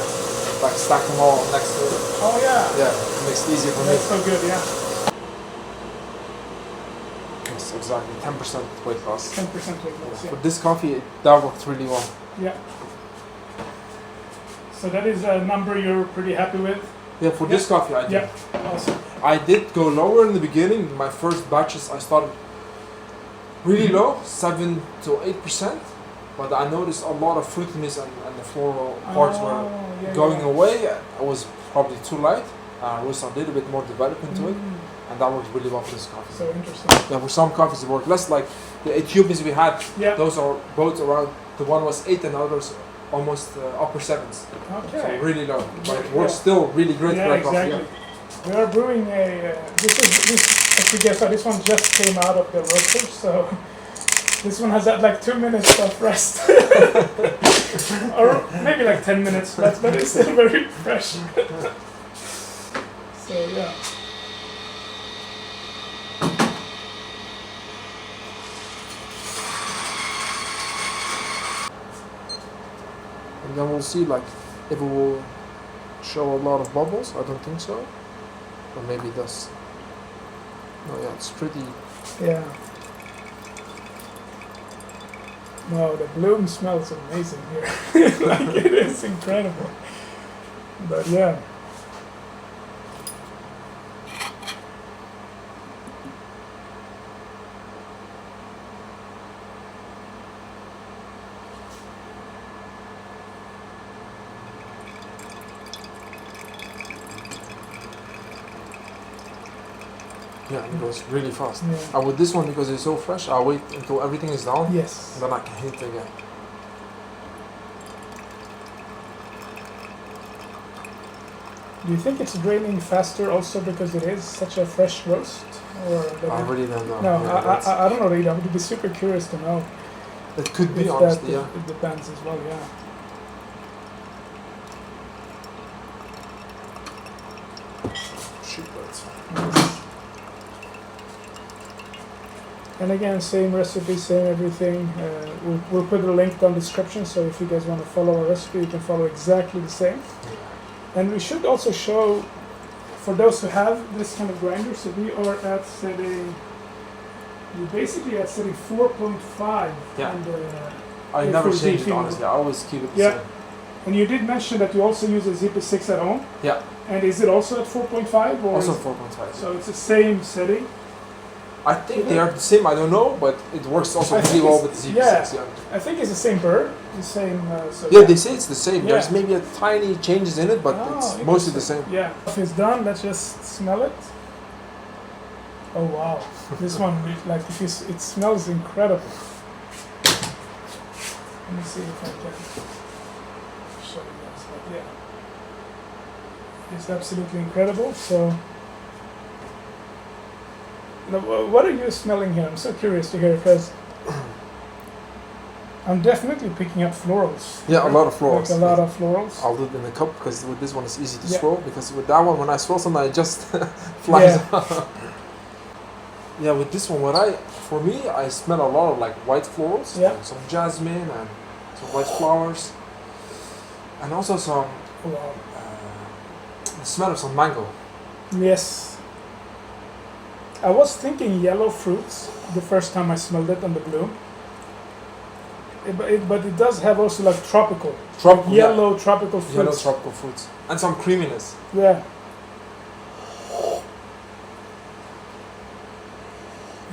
like stack them all next to it. Oh yeah. Yeah, it makes it easier for me. That's so good, yeah. Yes, exactly. 10% weight loss. 10% weight loss, yeah. For this coffee, that worked really well. Yeah. So that is a number you're pretty happy with? Yeah, for this coffee I did. Yeah, awesome. I did go lower in the beginning. My first batches I started really low, 7 to 8%. But I noticed a lot of fruitiness and the floral parts were going away. I was probably too light. I was a little bit more development to it. And that worked really well for this coffee. So interesting. Yeah, for some coffees it worked less, like the Ethiopians we had. Yeah. Those are both around, the one was 8 and the others almost upper 7s. Okay. So really low. But it works still really great for that coffee. Yeah. We are brewing as you guess, this one just came out of the roaster, so this one has had like 2 minutes of rest. Or maybe like 10 minutes, but it's still very fresh. So yeah. And then we'll see like if it will show a lot of bubbles. I don't think so. Or maybe it does. No, yeah, it's pretty. Yeah. Wow, the bloom smells amazing here. Like it is incredible. But yeah. Yeah, it goes really fast. Yeah. And with this one, because it's so fresh, I'll wait until everything is down. Yes. And then I can hit it again. Do you think it's draining faster also because it is such a fresh roast? Or I really don't know. no, Yeah, I don't know really. I would be super curious to know. it could be, If honestly, that, yeah. It depends as well, yeah. Shoot, that's fine. Nice. And again, same recipe, same everything. We'll put a link down the description, so if you guys want to follow our recipe, you can follow exactly the same. And we should also show, for those who have this kind of grinder, so we are at setting, we're basically at setting 4.5. Yeah. And, I Yeah, never for change it, ZP. honestly. I always keep it the Yeah. same. and you did mention that you also use a ZP6 at home. Yeah. And is it also at 4.5? Or Also is- 4.5. so it's the same setting? I think they are the same, I don't know, but it works also I really think well it's- with the ZP6. Yeah. I think it's the same bird, the same. So Yeah, they say it's the same. Yeah. There's maybe a tiny changes in it, but Oh, it's mostly the same. Yeah. If it's done, let's just smell it. Oh wow, this one, like, if you, it smells incredible. Let me see if I can show you guys. Like, yeah, it's absolutely incredible. So, now, what are you smelling here? I'm so curious to hear because I'm definitely picking up florals. Yeah, a lot of florals. Like a lot of florals. I'll do it in a cup because with this one it's easy to Yeah. swirl. Because with that one, when I swirl something, it just flies Yeah. out. Yeah, with this one, for me, I smell a lot of like white florals, Yeah. like some jasmine and some white flowers, and also some Wow. the smell of some mango. Yes. I was thinking yellow fruits the first time I smelled it on the bloom. But it does have also like tropical, Tropical, yellow tropical fruits. yellow tropical fruits, and some creaminess. Yeah.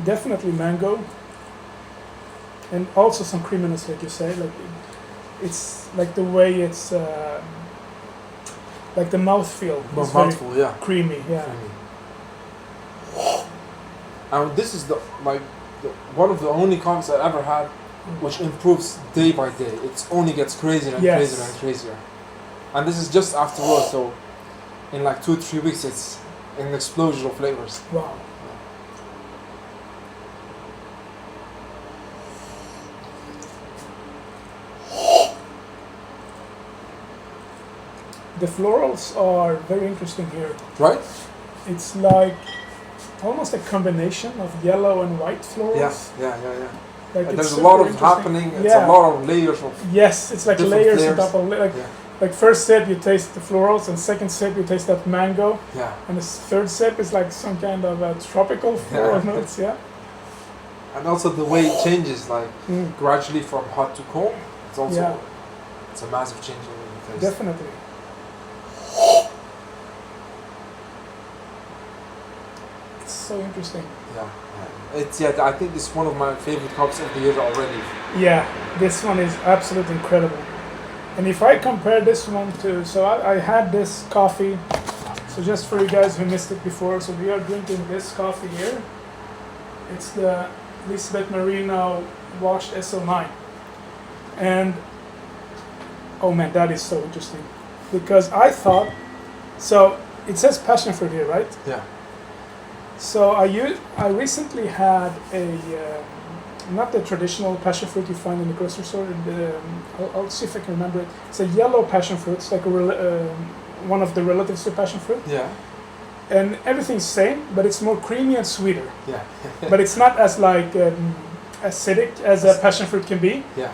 Definitely mango. And also some creaminess, like you say. Like it's like the way it's like the mouthfeel. is very Mouthful, yeah. creamy. Yeah. Creamy. And this is the one of the only coffees I ever had, which improves day by day. It only gets crazier and Yes. crazier and crazier. And this is just after roast, so in like 2-3 weeks, it's an explosion of flavors. Wow. The florals are very interesting here. Right? It's like almost a combination of yellow and white florals. Yeah. Like And it's there's a lot super of interesting. happening. It's Yeah. a lot of layers of. Yes, it's like different layers flavors. on top of like Yeah. like first sip you taste the florals, and second sip you taste that mango, Yeah. and the third sip is like some kind of tropical floral Yeah. notes. Yeah. And also the way it changes, like Mm, gradually from hot to cold. It's also Yeah. it's a massive change in the taste. definitely. It's so interesting. Yeah. It's I think it's one of my favorite cups of the year already. Yeah, this one is absolutely incredible. And if I compare this one to, so I had this coffee, so just for you guys who missed it before, so we are drinking this coffee here. It's the Lisbeth Marino washed SO9. And, oh man, that is so interesting. Because I thought, so it says passion fruit here, right? Yeah. So I recently had not the traditional passion fruit you find in the grocery store. I'll see if I can remember it. It's a yellow passion fruit. It's like one of the relatives to passion fruit. Yeah. And everything's same, but it's more creamy and sweeter. Yeah. But it's not as like acidic as a passion fruit can be. Yeah.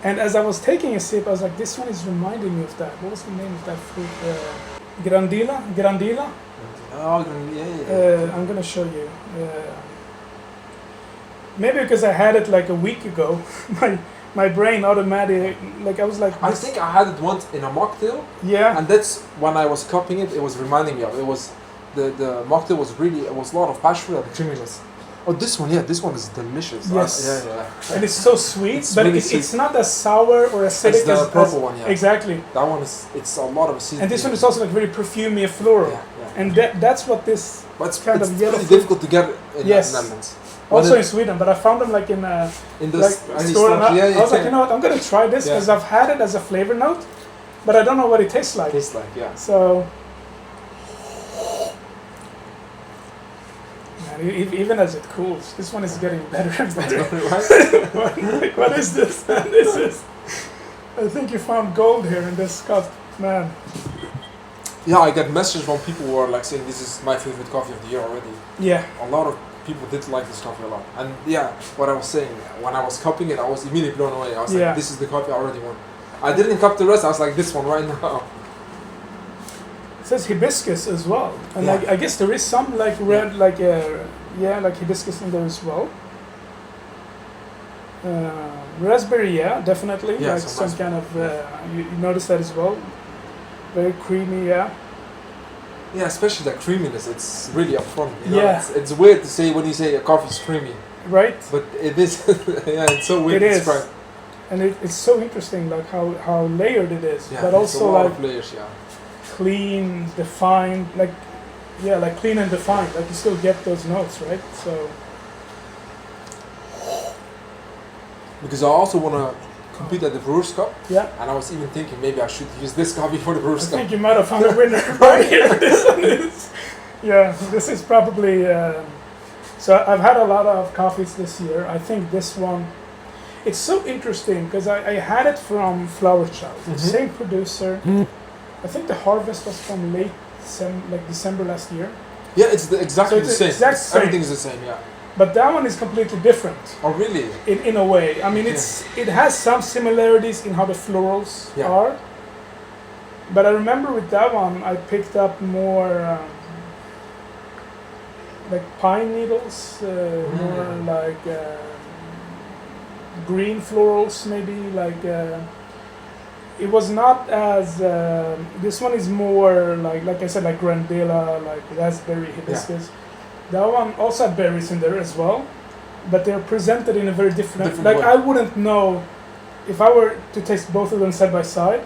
And as I was taking a sip, I was like, this one is reminding me of that. What was the name of that fruit? Grandila? Oh, yeah. I'm gonna show you. Maybe because I had it like a week ago, my brain automatically, like I was like, I this- think I had it once in a mocktail, yeah, and that's when I was cupping it. It was reminding me of it. Was the mocktail was really, it was a lot of passion fruit and creaminess. Oh, this one, yeah, this one is delicious. Yes. Yeah. And it's so sweet, It's but really it's not as sour or acidic It's the as purple one, yeah. Exactly. That one is, it's a lot of acidity. And this one is also like very perfumey and floral. Yeah. And that's what this But it's kind of yellow pretty fruit- difficult to get in Yes. Netherlands. Also in Sweden, but I found them like in In the like store. And I was like, you know what, I'm gonna try this because I've had it as a flavor note, but I don't know what it tastes like. Tastes like, yeah. So, man, even as it cools, this one is getting better and better. Like, what is this? This is. I think you found gold here in this cup, man. Yeah, I get messages from people who are like saying this is my favorite coffee of the year already. Yeah. A lot of people did like this coffee a lot. And yeah, what I was saying, when I was cupping it, I was immediately blown away. I was like, this is the coffee I already want. I didn't cup the rest, I was like, this one right now. It says hibiscus as well. And like, I guess there is some like red, like hibiscus in there as well. Raspberry, yeah, definitely. Yeah, like some kind of, you notice that as well. Very creamy, yeah. Yeah, especially the creaminess, it's really upfront. You know? Yeah. It's weird to say when you say a coffee's creamy. Right. But it is, yeah, it's so weird It to is. describe. And it's so interesting, like how layered it is. Yeah, but also a lot like of layers, yeah. clean, defined, like clean and defined. Like you still get those notes, right? So. Because I also want to compete at the Brewer's Cup. Yeah. And I was even thinking maybe I should use this coffee for the Brewer's Cup. I think you might have found a winner right here. This one is. Yeah, this is probably. So I've had a lot of coffees this year. I think this one. It's so interesting because I had it from Flower Child, same producer. I think the harvest was from late December last year. Yeah, it's exactly So the same. same. Everything's the same, yeah. But that one is completely different. Oh, really? In a way. I mean, it has some similarities in how the florals are. But I remember with that one, I picked up more like pine needles, more like green florals, maybe. Like it was not as. This one is more like I said, like grandela, like raspberry, hibiscus. That one also had berries in there as well, but they're presented in a very different like way. I wouldn't know if I were to taste both of them side by side.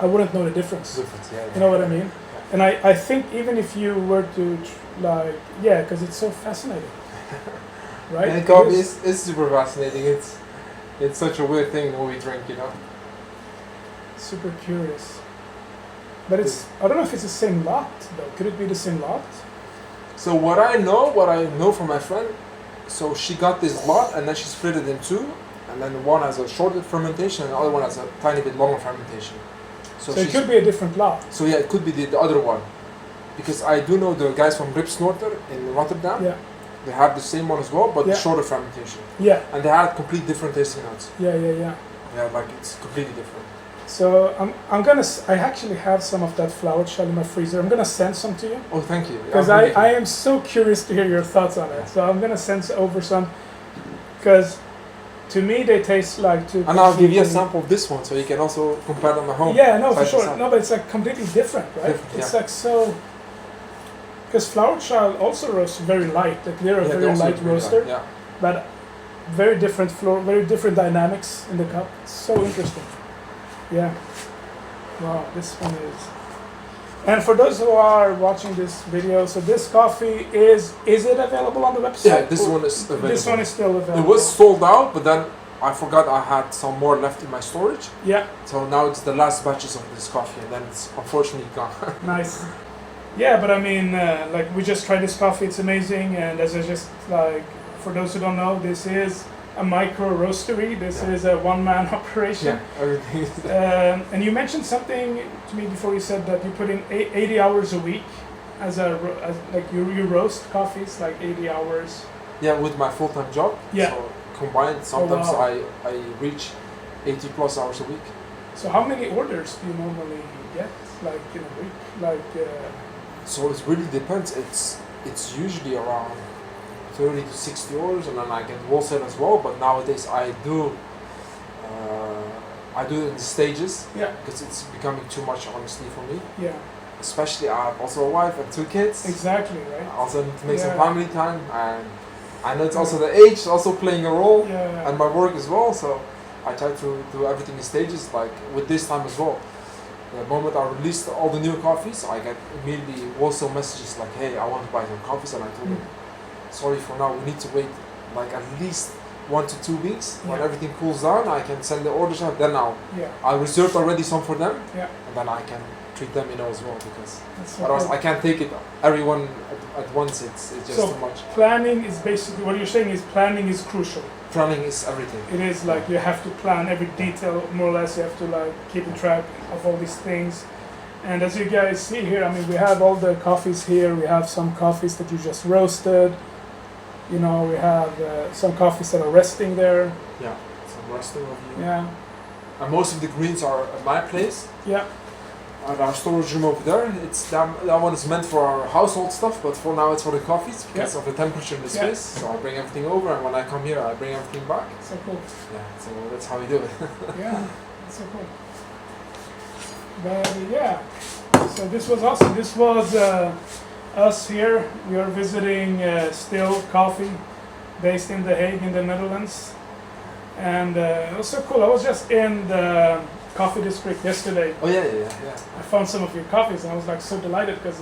I wouldn't know the difference. You know what I mean? Yeah. And I think even if you were to because it's so fascinating, right? And coffee is super fascinating. It's such a weird thing when we drink, you know. Super curious, but I don't know if it's the same lot though. Could it be the same lot? So what I know from my friend, so she got this lot and then she split it in two, and then one has a shorter fermentation and the other one has a tiny bit longer fermentation. So it could be a different lot. So yeah, it could be the other one, because I do know the guys from Ripsnorter in Rotterdam. Yeah. They have the same one as well, but the shorter fermentation. Yeah. And they had complete different tasting notes. Yeah. Yeah, like it's completely different. So I actually have some of that flower shell in my freezer. I'm gonna send some to you. Oh, thank you. Because I am so curious to hear your thoughts on it. So I'm gonna send over some, because to me they taste like two. And I'll give you a sample of this one so you can also compare them at home. Yeah, no, for sure. No, but it's like completely different, right? It's like so. Because Flower Child also roasts very light. Like they're a very light roaster. Yeah. But very different very different dynamics in the cup. It's so interesting. Yeah. Wow, this one is. And for those who are watching this video, so this coffee is it available on the website? Yeah, this one is available. This one is still available. It was sold out, but then I forgot I had some more left in my storage. Yeah. So now it's the last batches of this coffee, and then it's unfortunately gone. Nice. Yeah, but I mean, like we just tried this coffee. It's amazing, and as I just for those who don't know, this is a micro roastery. This is a one-man operation. Yeah, everything. And you mentioned something to me before. You said that you put in 80 hours a week as like you roast coffees like 80 hours. Yeah, with my full-time job. Yeah. So combined, sometimes I reach 80 plus hours a week. So how many orders do you normally get, like in a week? Like. So it really depends. It's usually around 30 to 60 orders, and then I get wholesale as well. But nowadays I do it in stages. Yeah. Because it's becoming too much, honestly, for me. Yeah. especially I have also a wife and 2 kids. Exactly, right? I also need to make some Yeah. family time, and I know it's also the age also playing a role, Yeah. and my work as well. So I try to do everything in stages. Like with this time as well. The moment I released all the new coffees, I get immediately also messages like, "Hey, I want to buy some coffees," and I told them, "Sorry for now. We need to wait like at least 1 to 2 weeks. When Yeah. everything cools down, I can send the orders out. Then Yeah. I reserved already some for them, Yeah. and then I can treat them, as well, because That's so otherwise cool. I can't take it everyone at once. It's just So too much. planning is basically what you're saying is planning is crucial. Planning is everything. It is like you have to plan every detail more or less. You have to like keep track of all these things. And as you guys see here, I mean, we have all the coffees here. We have some coffees that you just roasted. You know, we have some coffees that are resting there. Yeah, some resting of you. Yeah, And most of the greens are at my place. yeah, At our storage room over there. It's that one is meant for our household stuff, but for now it's for the coffees because of the temperature in the Yeah. space. So I bring everything over, and when I come here, I bring everything back. so cool. Yeah, so that's how we do it. Yeah, that's so cool. But yeah, so this was awesome. This was us here. We are visiting Still Coffee, based in The Hague in the Netherlands, and it was so cool. I was just in the coffee district yesterday. Oh yeah. I found some of your coffees, and I was like so delighted because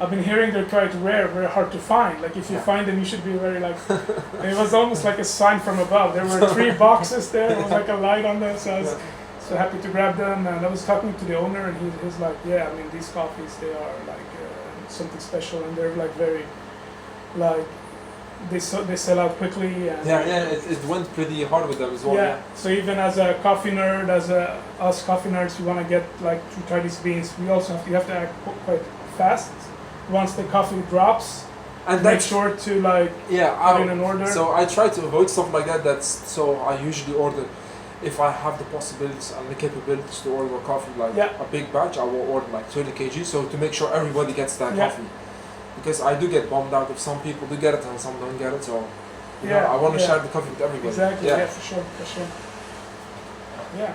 I've been hearing they're quite rare, very hard to find. Like if you Yeah. find them, you should be very like. It was almost like a sign from above. There were 3 boxes there. There was like a light on them, so I was so happy to grab them. And I was talking to the owner, and he's like, "Yeah, I mean these coffees, they are like something special, and they're like very, like they sell out quickly." And It went pretty hard with them as well. yeah. So even as a coffee nerd, us coffee nerds, you want to get like to try these beans. We also you have to act quite fast. Once the coffee drops, And make that's sure to like put in an order. So I try to avoid stuff like that. So I usually order, if I have the possibilities and the capabilities to order coffee like Yeah. a big batch, I will order like 30 kg. So to make sure everybody gets that Yeah. coffee, because I do get bummed out if some people do get it and some don't get it. So you Yeah, know, I want to yeah. share the coffee with everybody. Exactly. Yeah. Yeah, for sure. Yeah.